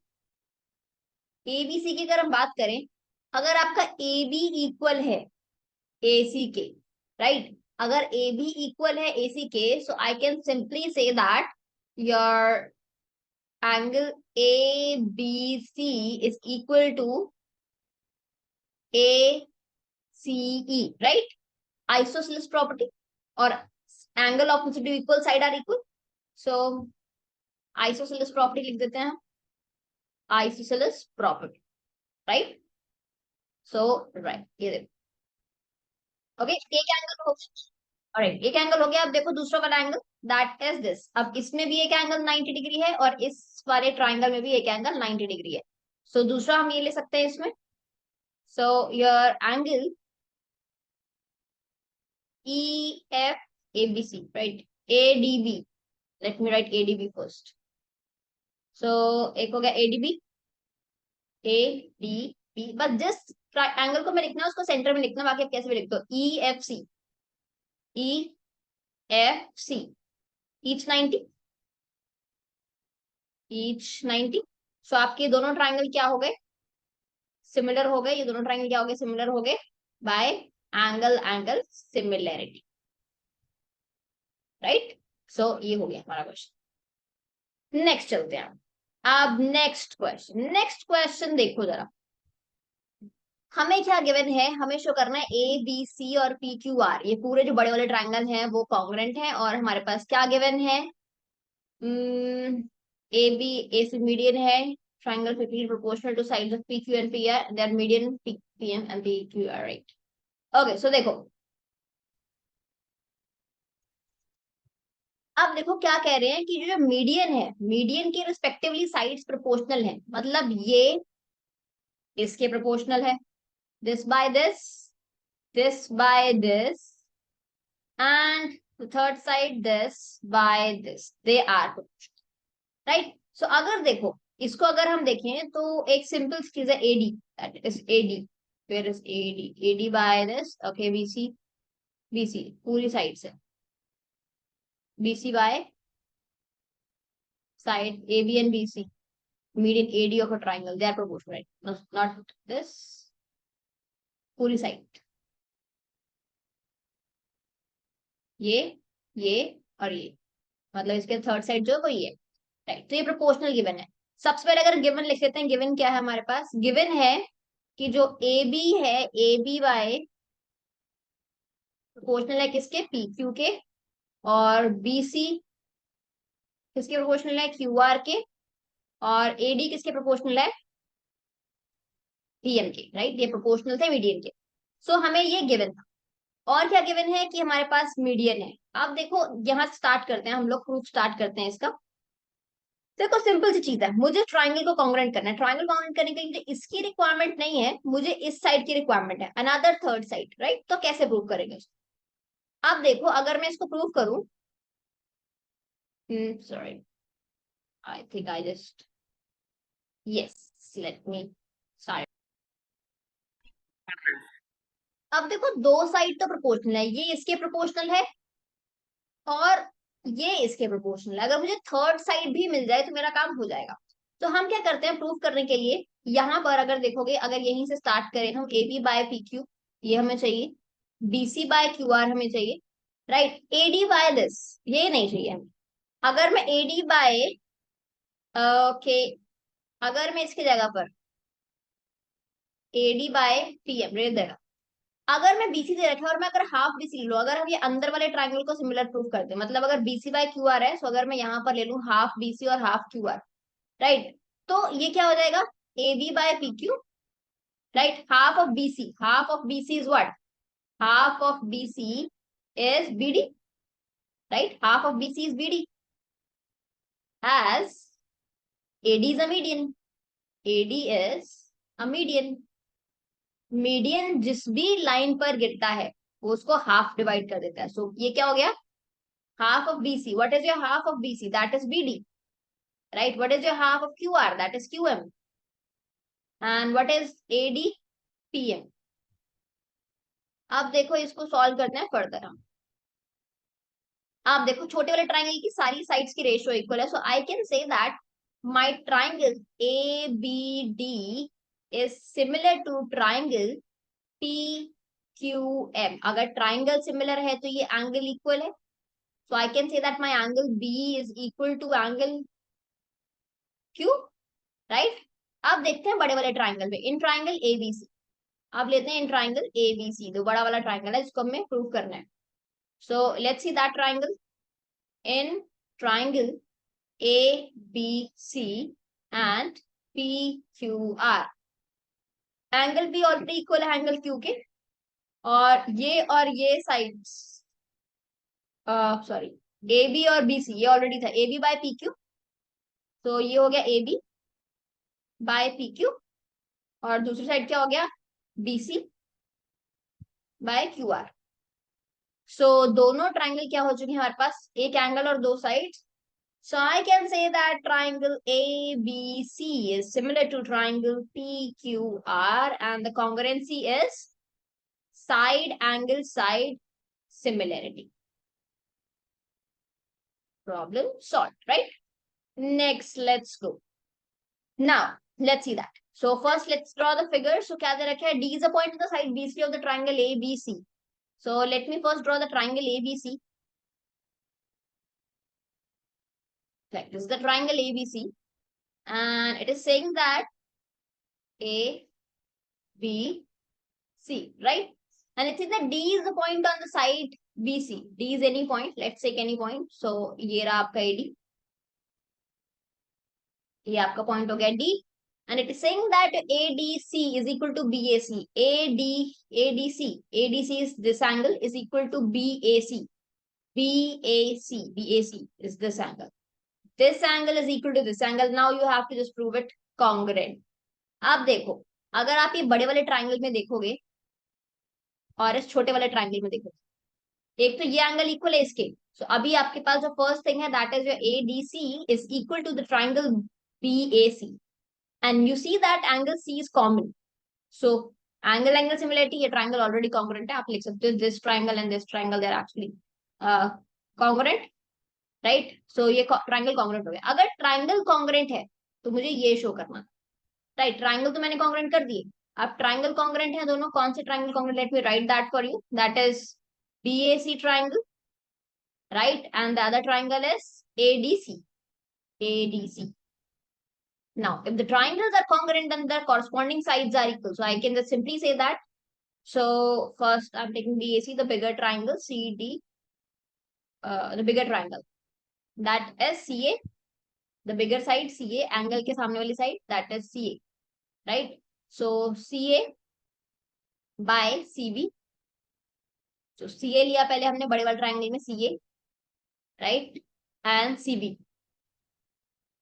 Speaker 1: की अगर हम बात करें, अगर आपका ए बी इक्वल है AC के, राइट. अगर AB इक्वल है AC के, so I can simply say that your angle ABC is equal to ACE, right. Isosceles property और angle opposite equal side are equal. So isosceles property लिख देते हैं, isosceles property, right. So right, ये देखो okay, एक angle हो गया। Alright, एक एंगल हो गया। अब देखो दूसरा वाला एंगल, दैट इज दिस। अब इसमें भी एक एंगल 90 डिग्री है और इस वाले ट्राइंगल में भी एक एंगल 90 डिग्री है। सो दूसरा हम ये ले सकते हैं इसमें। So your angle E F A B C, right? A D B. Let me write A D B first. So एक हो गया A D B, A D B। बस जिस एंगल को मैं लिखना है उसको सेंटर में लिखना, बाकी आप कैसे भी लिख दो। E F C, E F C, each 90, each 90। सो आपके दोनों ट्राइंगल क्या हो गए? सिमिलर हो गए। ये दोनों ट्राइंगल क्या हो गए? सिमिलर हो गए by angle angle similarity, right? So ये हो गया हमारा क्वेश्चन। नेक्स्ट चलते हैं। अब नेक्स्ट क्वेश्चन देखो जरा। हमें क्या गिवन है? हमें शो करना है ए बी सी और पी क्यू आर, ये पूरे जो बड़े वाले ट्राइंगल हैं वो कॉन्ग्रुएंट हैं। और हमारे पास क्या गिवन है? A B, A C median है। Triangle 15 proportional to sides of P Q and P R, their median P P M and P Q R, right? Okay, so देखो, अब देखो क्या कह रहे हैं कि जो मीडियन है, मीडियन के रिस्पेक्टिवली साइड्स प्रोपोर्शनल है। मतलब ये इसके प्रोपोर्शनल है, this by this by this, and the third side this by this, they are proportional, right? So अगर देखो इसको अगर हम देखें तो एक सिंपल चीज है AD, that is AD, where is AD? AD by this, okay, BC, BC पूरी साइड से, BC by side AB and BC, median AD of a triangle, they are proportional, right? No, not this, पूरी side, ये ये और ये, मतलब इसके third side जो है वो ये, राइट? तो ये प्रोपोर्शनल गिवन है। सबसे पहले अगर गिवन लिख लेते हैं, गिवन क्या है हमारे पास? गिवन है कि जो ए बी है, ए बी वाई प्रोपोर्शनल है किसके? पी क्यू के। और बी सी किसके प्रोपोर्शनल है? क्यू आर के। और ए डी किसके प्रोपोर्शनल है? पी एम के, राइट? ये प्रोपोर्शनल थे मीडियन के। सो हमें ये गिवन था। और क्या गिवन है? कि हमारे पास मीडियन है। अब देखो यहाँ स्टार्ट करते हैं हम लोग, प्रूफ स्टार्ट करते हैं इसका। देखो सिंपल सी चीज है, मुझे ट्राइंगल को कॉन्ग्रुएंट करना है। ट्राइंगल कॉन्ग्रुएंट करने के लिए मुझे इसकी रिक्वायरमेंट नहीं है, मुझे इस साइड की रिक्वायरमेंट है, अनदर थर्ड साइड, राइट? तो कैसे प्रूव करेंगे इसको? अब देखो अगर मैं इसको प्रूव करूं, sorry, I think I just, yes, let me start. अब देखो दो साइड तो प्रोपोर्शनल है, ये इसके प्रोपोर्शनल है और ये इसके प्रोपोर्शनल है। अगर मुझे थर्ड साइड भी मिल जाए तो मेरा काम हो जाएगा। तो हम क्या करते हैं प्रूफ करने के लिए? यहाँ पर अगर देखोगे, अगर यहीं से स्टार्ट करें हम, A B by P Q ये हमें चाहिए, बीसी बाय क्यू आर हमें चाहिए, राइट? एडी बाय दिस ये नहीं चाहिए हमें। अगर मैं एडी बाय, ओके, अगर मैं इसकी जगह पर एडी बाय पीएम रेट देगा, अगर मैं बीसी दे रखा है और मैं अगर हाफ बीसी ले लूं, अगर हम ये अंदर वाले ट्रायंगल को सिमिलर प्रूफ करते हैं, मतलब अगर बीसी बाय क्यू आर है, तो अगर मैं यहाँ पर ले लूं हाफ बीसी और हाफ क्यू आर, राइट? तो ये क्या हो जाएगा? A B by P Q, right? Half of BC is what? Half of BC is BD, right? Half of BC is BD, as AD is a median, AD is a median। Median जिस भी line पर गिरता है वो उसको half divide कर देता है। सो ये क्या हो गया? Half of BC, what is your half of BC? That is BD, right? What is your half of QR? That is QM। And what is AD? PM। अब देखो इसको सॉल्व करते हैं फर्दर हम। आप देखो छोटे वाले ट्राइंगल की सारी साइड्स की रेशियो इक्वल है, so I can say that my triangle ABD is similar to triangle PQM। अगर ट्राइंगल सिमिलर है तो ये एंगल इक्वल है, so I can say that my angle B is equal to angle Q, right? अब देखते हैं बड़े वाले ट्राइंगल में, इन ट्राइंगल ABC। अब लेते हैं इन ट्राइंगल ABC, जो बड़ा वाला ट्राइंगल है जिसको हमें प्रूव करना है। So let's see that triangle. In triangle ABC and PQR, angle B already equal है एंगल Q के, और ये साइड्स, सॉरी, ए बी और बी सी, ये ऑलरेडी था A B by P Q, तो ये हो गया A B by P Q, और दूसरी साइड क्या हो गया, B C by Q R. So दोनों ट्राइंगल क्या हो चुके हैं हमारे पास, एक एंगल और दो sides. So I can say that triangle ABC is similar to triangle PQR and the congruency is side angle side similarity. Problem solved, right? Next, let's go. Now, let's see that. So first, let's draw the figure. So क्या दे रखा है, D is a point on the side BC of the triangle ABC. So let me first draw the triangle ABC. Like this is the triangle ABC, and it is saying that A, B, C, right? And it is that D is the point on the side BC. D is any point. Let's take any point. So ये रहा आपका AD. ये आपका point हो गया D. And it is saying that ADC is equal to BAC. ADC is this angle is equal to BAC. BAC is this angle. This angle is equal to this angle. Now you have to just prove it congruent. आप देखो, अगर आप ये बड़े वाले triangle में देखोगे और इस छोटे वाले ट्राइंगल में देखोगे, एक तो ये एंगल इक्वल है इसके, सो अभी आपके पास जो फर्स्ट थिंग है that is your ADC is equal to the triangle BAC, and you see that angle C is common. So angle angle similarity, ये ट्राइंगल ऑलरेडी कॉन्ग्रुएंट है, आप लिख सकते हो this triangle and this triangle they are actually congruent, right? So ये triangle congruent हो गया। अगर ट्राइंगल कॉन्ग्रुएंट है तो मुझे ये शो करना, राइट? ट्राइंगल तो मैंने कॉन्ग्रुएंट कर दिए, अब ट्राइंगल कॉन्ग्रुएंट है दोनों, कौन से triangle congruent, late me right that for you, that is BAC triangle, right? And the other triangle is ADC. ADC. Now, if the triangles are congruent, then their corresponding sides are equal. So I can just simply say that. So first, I'm taking BAC, the bigger triangle, CD, the bigger triangle. That is CA, the bigger side, CA, angle के सामने वाली side, that is CA, right? So CA by CB. So CA लिया पहले हमने बड़े वाले triangle में CA, right? And CB,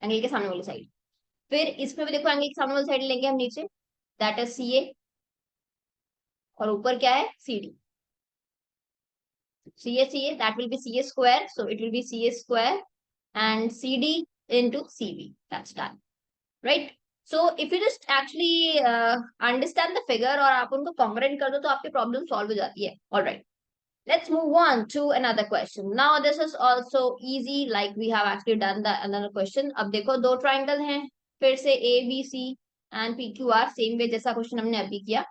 Speaker 1: angle के सामने वाली साइड। फिर इसमें भी देखो एंगल के सामने वाली साइड लेंगे हम नीचे, दैट इज CA, और ऊपर क्या है CD। CA that will be CA square, so it will be CA square and CD into CB. That's done, right? So if you just actually understand the figure और आप उनको congruent कर दो तो आपकी problem solve हो जाती है। All right, let's move on to another question. Now this is also easy, like we have actually done the another question. अब देखो दो triangle हैं, फिर से ABC and PQR, same way जैसा क्वेश्चन हमने अभी किया।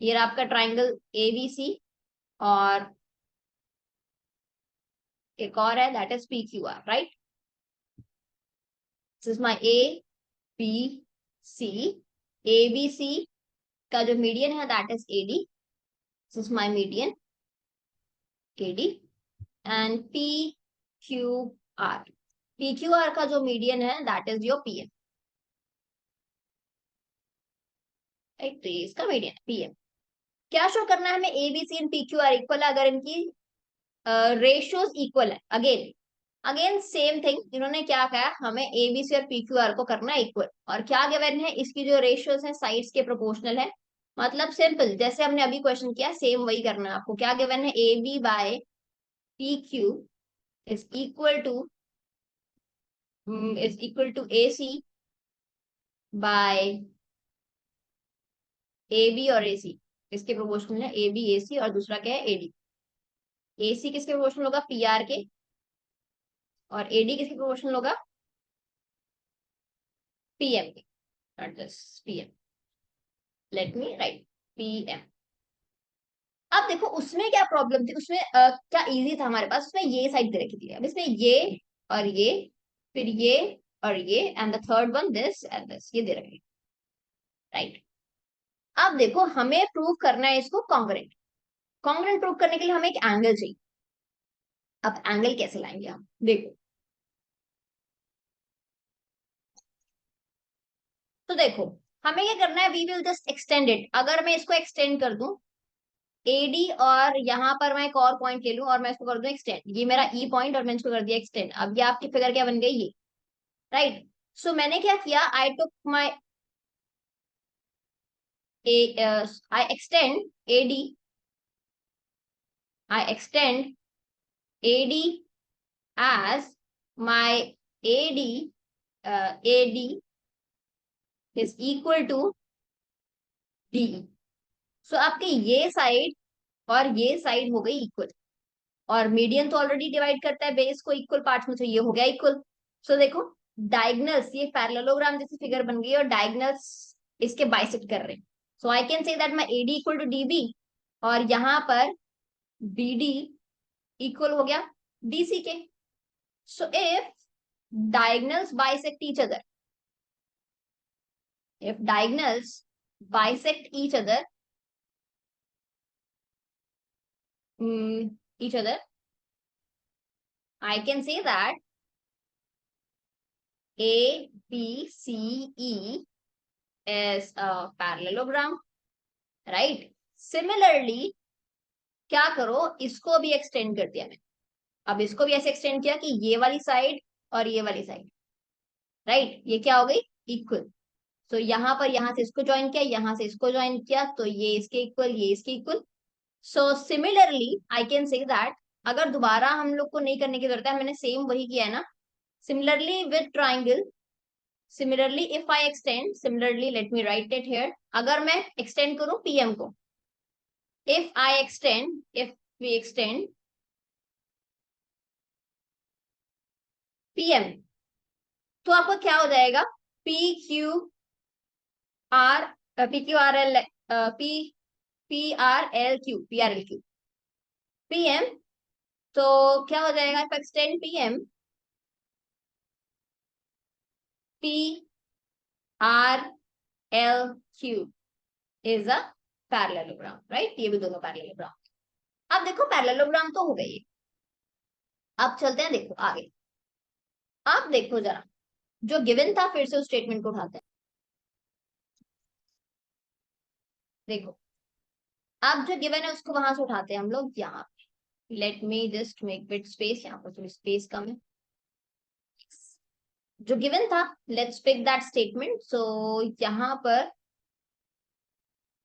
Speaker 1: ये रहा आपका ट्राइंगल ABC और एक और है that is PQR, right? This is my ABC, ABC का जो मीडियन है that is AD, this is my median AD, and PQR का जो मीडियन है that is your PM, right? तो ये इसका मीडियन PM। क्या शो करना है हमें, ABC एंड PQR इक्वल है अगर इनकी रेशियोज इक्वल है। अगेन सेम थिंग, इन्होंने क्या कहा, हमें ABC और PQR को करना इक्वल, और क्या गिवन है, इसकी जो रेशियोज है साइड्स के प्रोपोर्शनल है। मतलब सिंपल, जैसे हमने अभी क्वेश्चन किया सेम वही करना है आपको। क्या गिवन है, AB by PQ is equal to AC by AB, और AC किसके प्रोपोर्शनल है, AB AC, और दूसरा क्या है AD। AC किसके प्रोपोर्शनल होगा, PR के, और AD किसके प्रोपोर्शनल होगा, PM के, not this PM, late me right PM। अब देखो उसमें क्या प्रॉब्लम थी, उसमें क्या इजी था हमारे पास, उसमें ये साइड दे रखी थी, अब इसमें ये और ये, फिर ये और ये, and the third one this and this, ये दे रखे, राइट? अब देखो हमें प्रूव करना है इसको कॉन्ग्रुएंट। कॉन्ग्रुएंट प्रूव करने के लिए हमें एक एंगल चाहिए। अब एंगल कैसे लाएंगे हम, देखो तो देखो हमें क्या करना है, we will just extend it. अगर मैं इसको एक्सटेंड कर दूं एडी और यहाँ पर मैं एक और पॉइंट ले लूं और मैं इसको कर दूं एक्सटेंड, ये मेरा ई पॉइंट और मैंने इसको कर दिया एक्सटेंड। अब ये आपकी फिगर क्या बन गई, ये राइट। सो मैंने क्या किया, I took my I extend AD, I extend AD as my AD AD is equal to DE। So आपके ये साइड और ये साइड हो गई इक्वल, और मीडियन तो ऑलरेडी डिवाइड करता है बेस को इक्वल पार्ट्स में, तो ये हो गया इक्वल। सो देखो डायगनल्स, ये पैरेललोग्राम जैसी फिगर बन गई और डायगनल्स इसके बाइसेक्ट कर रहे हैं। So I can say that my AD equal to DB, और यहाँ पर BD इक्वल हो गया BC के। So if diagonals bisect each other, if diagonals bisect each other, each other, I can say that A, B, C, E is a parallelogram, right? Similarly, क्या करो, इसको भी एक्सटेंड कर दिया मैंने। अब इसको भी ऐसे एक्सटेंड किया कि ये वाली साइड और ये वाली साइड, राइट, ये क्या हो गई इक्वल। तो यहाँ पर यहाँ से इसको ज्वाइन किया, यहाँ से इसको ज्वाइन किया, तो ये इसके इक्वल, ये इसके equal. So similarly I can say that, अगर दोबारा हम लोग को नहीं करने की जरूरत है, मैंने सेम वही किया है ना। Similarly with triangle, similarly if I extend, similarly let me write it here, अगर मैं एक्सटेंड करूं पीएम को, if I extend, if we extend PM, तो आपको क्या हो जाएगा, P Q R, P Q R L, P P R L Q, P R L Q PM. तो क्या हो जाएगा, if extend PM, P R L Q is a parallelogram, right, ये भी दोनों पैरेललोग्राम। अब देखो पैरेललोग्राम तो हो गई, अब चलते हैं देखो आगे। आप देखो जरा, जो गिवन था फिर से उस स्टेटमेंट को उठाते हैं। देखो अब जो गिवन है उसको वहां से उठाते हैं हम लोग यहाँ पे। Let me just make bit space, यहाँ पर थोड़ी स्पेस कम है। जो गिवन था, लेट्स पिक दैट स्टेटमेंट। सो यहाँ पर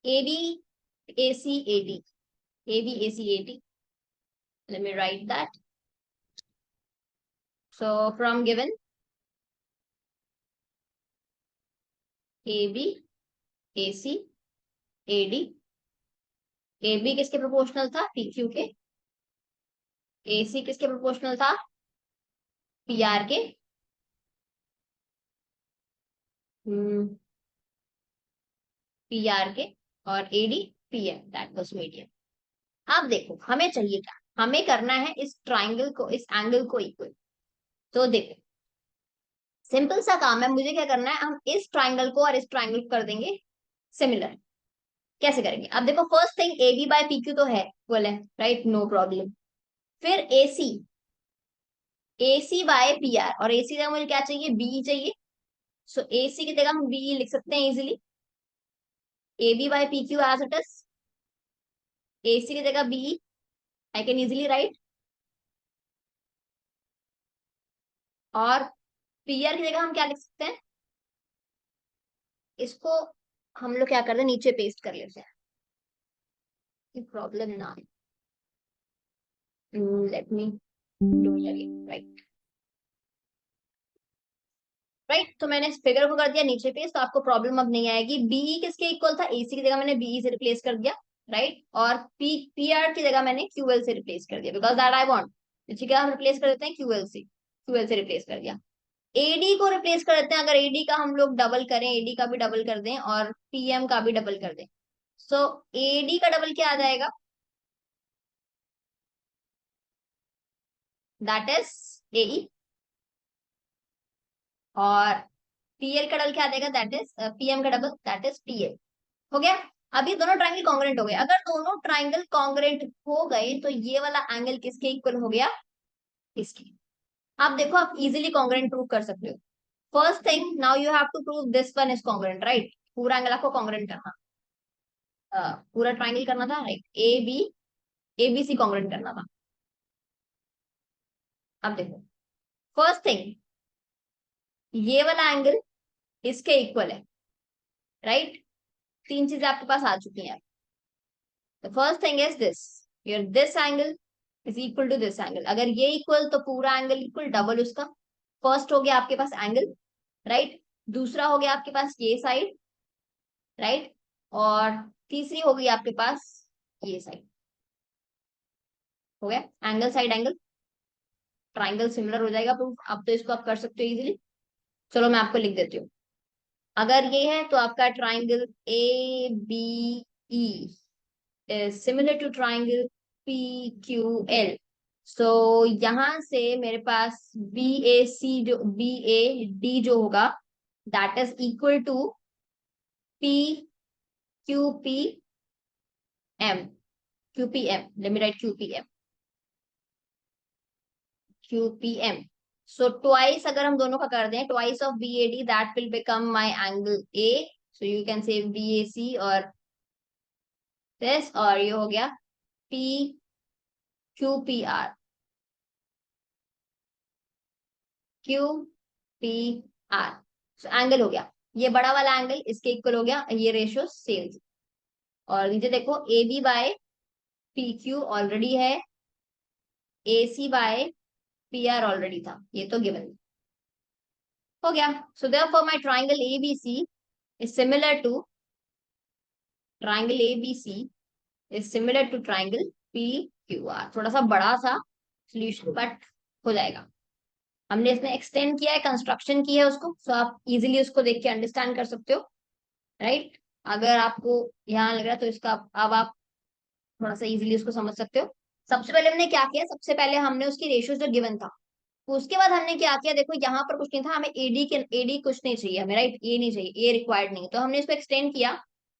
Speaker 1: AB AC AD, AB AC AD, let me write that. So from given AB AC AD, AB किसके प्रोपोर्शनल था, PQ के। AC किसके प्रोपोर्शनल था, PR के। PR के, और AD PM, that was medium. अब देखो हमें चाहिए क्या, हमें करना है इस ट्राइंगल को, इस एंगल को इक्वल। तो देखो सिंपल सा काम है, मुझे क्या करना है, हम इस ट्राइंगल को और इस ट्राइंगल को कर देंगे सिमिलर। कैसे करेंगे, अब देखो first thing AB by PQ तो है इक्वल है, राइट, नो प्रॉब्लम। फिर AC बाय PR, और AC जगह मुझे क्या चाहिए, BE चाहिए। सो AC की जगह हम BE लिख सकते हैं easily, AB by PQ as it is. AC की जगह BE I can easily write, और PR की जगह हम क्या लिख सकते हैं, इसको हम लोग क्या करते हैं, नीचे पेस्ट कर लेते हैं, प्रॉब्लम ना। Let me do it again, right, right. तो मैंने इस फिगर को कर दिया नीचे पेस्ट, तो आपको प्रॉब्लम अब नहीं आएगी। BE किसके इक्वल था, AC की जगह मैंने BE से रिप्लेस कर दिया, राइट, और PR की जगह मैंने QL से रिप्लेस कर दिया, बिकॉज दैट आई वांट। ठीक है, हम रिप्लेस कर देते हैं QL से रिप्लेस कर दिया। AD को रिप्लेस कर देते हैं, अगर AD का हम लोग डबल करें, AD का भी डबल कर दें और PM का भी डबल कर दें। सो AD का डबल क्या आ जाएगा, दैट इज AE, और PL का डबल क्या आ जाएगा, दैट इज PM का डबल, दैट इज PL। हो गया। अब ये दोनों ट्राइंगल कॉन्ग्रेंट हो गए, अगर दोनों ट्राइंगल कॉन्ग्रेंट हो गए तो ये वाला एंगल किसके इक्वल हो गया, इसके। आप देखो आप इजीली कॉन्ग्रेंट प्रूव कर सकते हो। First thing, now you have to prove this one is congruent, right, पूरा एंगल आपको कॉन्ग्रेंट करना। पूरा ट्राइंगल करना था, right, A B C congruent करना था। अब देखो, फर्स्ट थिंग, ये वाला एंगल इसके इक्वल है, राइट। तीन चीजें आपके पास आ चुकी हैं। The first thing is this, your this angle is equal to this angle. अगर ये इक्वल तो पूरा एंगल इक्वल, डबल उसका। फर्स्ट हो गया आपके पास एंगल, राइट। दूसरा हो गया आपके पास ये साइड, राइट। और तीसरी हो गई आपके पास ये साइड। हो गया angle side angle, triangle similar हो जाएगा प्रूफ। अब तो इसको आप कर सकते हो इजीली। चलो मैं आपको लिख देती हूँ। अगर ये है तो आपका triangle A B E is similar to triangle PQL. So यहां से मेरे पास BAC जो BAD जो होगा, that is equal to PQPM. QPM, let me write QPM. So twice अगर हम दोनों का कर दें, twice of BAD, that will become my angle A. So you can say BAC और this, और ये हो गया PQPR. QPR. So एंगल हो गया, ये बड़ा वाला एंगल इसके इक्वल हो गया, ये रेशियो सेम। और नीचे देखो A B by P Q already है, A C by P R already था, ये तो गिवन हो गया। So therefore my triangle ABC is similar to triangle ABC is similar to triangle P Q R. थोड़ा सा बड़ा सा सोल्यूशन बट हो जाएगा। हमने इसमें एक्सटेंड किया है, कंस्ट्रक्शन की है उसको, सो आप इजीली उसको देख के अंडरस्टैंड कर सकते हो, राइट। अगर आपको यहाँ लग रहा है तो इसका अब आप थोड़ा सा इजीली उसको समझ सकते हो। सबसे पहले हमने क्या किया, सबसे पहले हमने उसकी रेशियोज जो गिवन था, उसके बाद हमने क्या किया, देखो यहाँ पर कुछ नहीं था, हमें एडी कुछ नहीं चाहिए हमें, राइट, ये नहीं चाहिए, ये रिक्वायर्ड नहीं, तो हमने इसको एक्सटेंड किया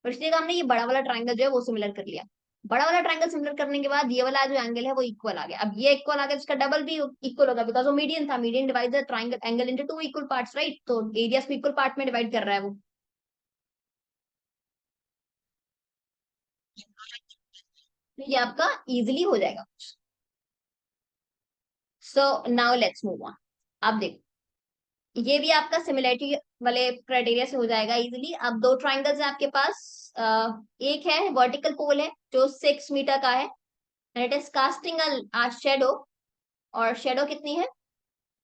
Speaker 1: और इसलिए हमने ये बड़ा वाला ट्राइंगल जो है वो सिमिलर कर लिया। बड़ा वाला ट्राइंगल सिमिलर करने के बाद ये वाला जो एंगल है वो इक्वल आ गया। अब ये इक्वल आ गया, इसका डबल भी इक्वल होगा, बिकॉज वो मीडियन था, median divide the triangle angle into two equal parts, right. तो एरियाज को इक्वल पार्ट में डिवाइड कर रहा है वो। तो ये आपका इजिली हो जाएगा। So now let's move on. अब देखो, ये भी आपका सिमिलरिटी वाले क्राइटेरिया से हो जाएगा इजीली। अब दो ट्राइंगल्स है आपके पास, एक है वर्टिकल पोल है जो 6 मीटर का है, and it is casting a shadow, और शेडो कितनी है,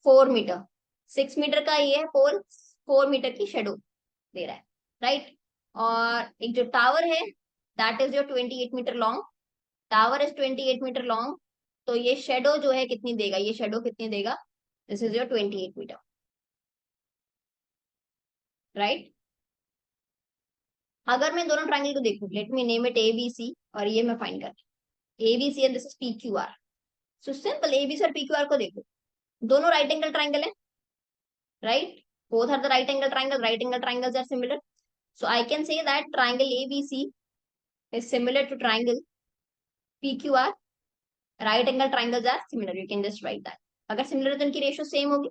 Speaker 1: 4 मीटर। 6 मीटर का ये है पोल, 4 मीटर की शेडो दे रहा है, राइट। और एक जो टावर है, that is your 28 metre long, tower is 28 metre long. तो ये शेडो जो है कितनी देगा, ये शेडो कितनी देगा, this is your 28 metre, right. अगर मैं दोनों ट्राइंगल को देखूं, let me name it ABC, और ये मैं फाइंड कर ABC and this is P Q R. So simple, ABC और पी क्यू आर को देखो, दोनों राइट एंगल ट्राइंगल है, right. Both are the right angle triangle, right angle triangles are similar. So I can say that triangle ABC is similar to triangle PQR. Right angle triangles are similar. You can just write that. अगर similar है तो इनकी ratio same होगी,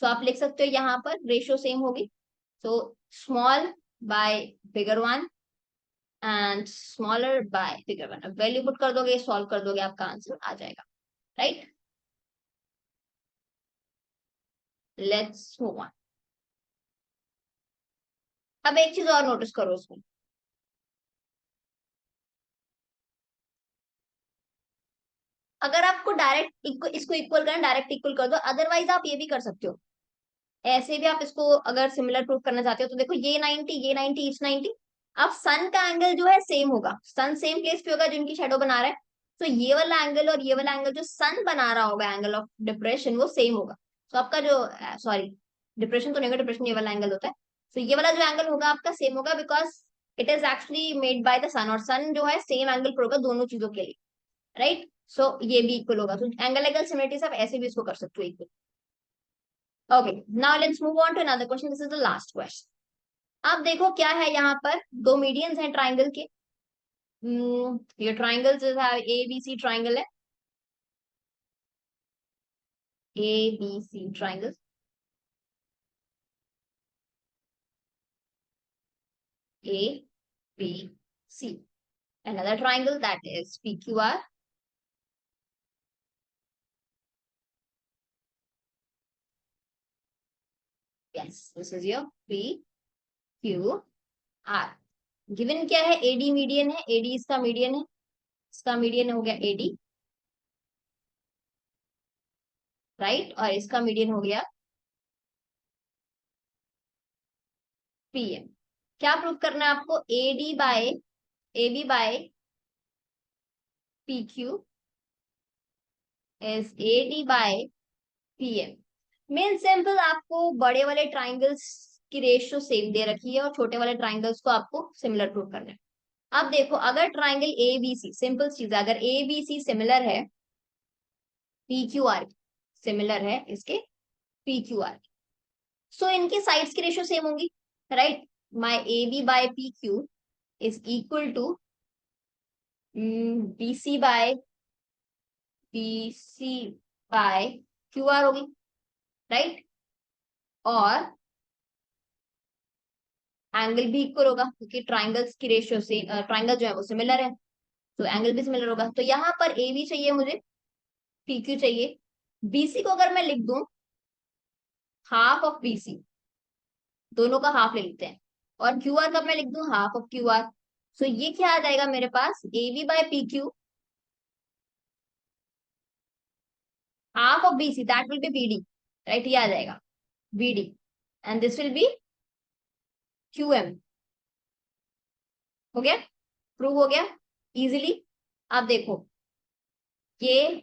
Speaker 1: सो आप लिख सकते हो यहाँ पर रेशियो सेम होगी। So small by bigger one and smaller by bigger one. अब वैल्यू पुट कर दोगे, सॉल्व कर दोगे, आपका आंसर आ जाएगा, राइट। Let's move on. अब एक चीज और नोटिस करो उसमें, अगर आपको डायरेक्ट इसको इक्वल करना, डायरेक्ट इक्वल कर दो, अदरवाइज आप ये भी कर सकते हो, ऐसे भी आप इसको अगर सिमिलर प्रूफ करना चाहते हो तो देखो, ये 90, ये 90, इच 90। अब सन का एंगल जो है सेम होगा, सन सेम प्लेस पे होगा जिनकी शेडो बना रहा है, तो ये वाला एंगल और ये वाला एंगल जो सन बना रहा होगा, एंगल ऑफ डिप्रेशन, वो सेम होगा। तो आपका जो, सॉरी, डिप्रेशन तो नहीं होगा, डिप्रेशन ये वाला एंगल होता है। तो ये वाला जो एंगल होगा आपका सेम होगा, because it is actually made by the sun, और सन जो है सेम एंगल पर होगा दोनों चीजों के लिए, राइट। सो ये भी इक्वल होगा, तो एंगल सिमिलरिटी से आप ऐसे भी इसको कर सकते हो equal. Okay, now let's move on to another question. This is the last question. अब देखो क्या है यहाँ पर, दो मीडियंस हैं ट्राइंगल के। ये ट्राइंगल जो है ए बी सी ट्राइंगल है, A B C triangle, A B C. another triangle that is PQR. Yes, this is your PQR. Given क्या है? AD मीडियन है, AD इसका मीडियन है, इसका मीडियन हो गया AD, राइट, और इसका मीडियन हो गया PM. क्या प्रूव करना है आपको? AB by PQ is AD by PM. Main simple, आपको बड़े वाले ट्राइंगल्स की रेशियो सेम दे रखी है और छोटे वाले ट्राइंगल्स को आपको सिमिलर प्रूव करना है. अब देखो, अगर ट्राइंगल ABC, सिंपल चीज है, अगर ABC सिमिलर है PQR, सिमिलर है इसके PQR, सो इनकी साइड्स की रेशियो सेम होंगी, right. My AB by PQ is equal to BC by QR होगी, राइट. और एंगल भी इक्वल होगा क्योंकि ट्राइंगल्स की रेशियो से ट्राइंगल जो है वो सिमिलर है, तो एंगल भी सिमिलर होगा. तो यहाँ पर AB चाहिए मुझे, PQ चाहिए. BC को अगर मैं लिख दूं हाफ ऑफ BC, दोनों का हाफ ले लेते हैं, और QR का मैं लिख दूं हाफ ऑफ QR. सो ये क्या आ जाएगा मेरे पास? AB by PQ half of BC, that will be BD, right. ये आ जाएगा BD and this will be QM. हो गया, प्रूव हो गया इजीली. अब देखो, ये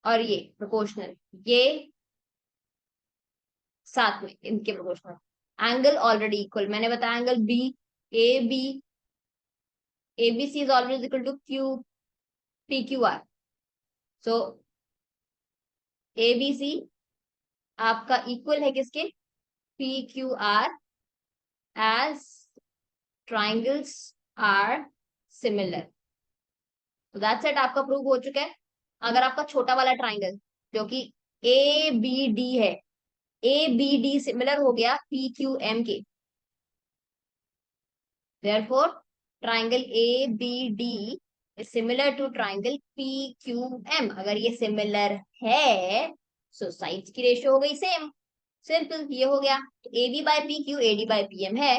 Speaker 1: और ये प्रोपोर्शनल, ये साथ में इनके प्रोपोर्शनल, एंगल ऑलरेडी इक्वल. मैंने बताया angle ABC is always equal to PQR. So ABC आपका इक्वल है किसके? PQR as triangles are similar. तो दैट्स इट, आपका प्रूव हो चुका है. अगर आपका छोटा वाला ट्राइंगल जो कि ABD है, ABD सिमिलर हो गया PQM के, therefore triangle ABD is similar to triangle PQM. अगर ये सिमिलर है सो साइड्स की रेशियो हो गई सेम. सिंपल, ये हो गया. तो AB by PQ AD by PM है,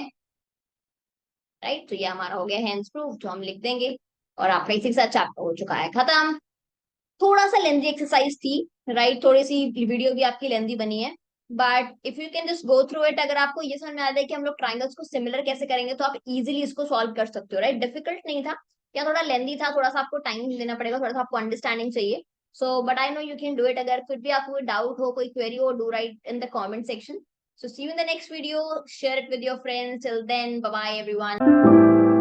Speaker 1: राइट. तो ये हमारा हो गया हैंस प्रूफ, जो हम लिख देंगे. और आपका इसी के साथ चैप्टर हो चुका है खत्म. थोड़ा सा लेंदी एक्सरसाइज थी, राइट. थोड़ी सी वीडियो भी आपकी लेंदी बनी है, but if you can just go through it, अगर आपको ये समझ में आ जाए कि हम लोग ट्राइंगल्स को सिमिलर कैसे करेंगे, तो आप इजीली इसको सॉल्व कर सकते हो, राइट. डिफिकल्ट नहीं था, या थोड़ा लेंदी था, थोड़ा सा आपको टाइम देना पड़ेगा, थोड़ा सा आपको अंडरस्टैंडिंग चाहिए. So but I know you can do it. अगर फिर भी आपको कोई डाउट हो, कोई क्वेरी हो, do right in the comment section. So see you in the next video. Share it with your friends. Till then, bye bye everyone.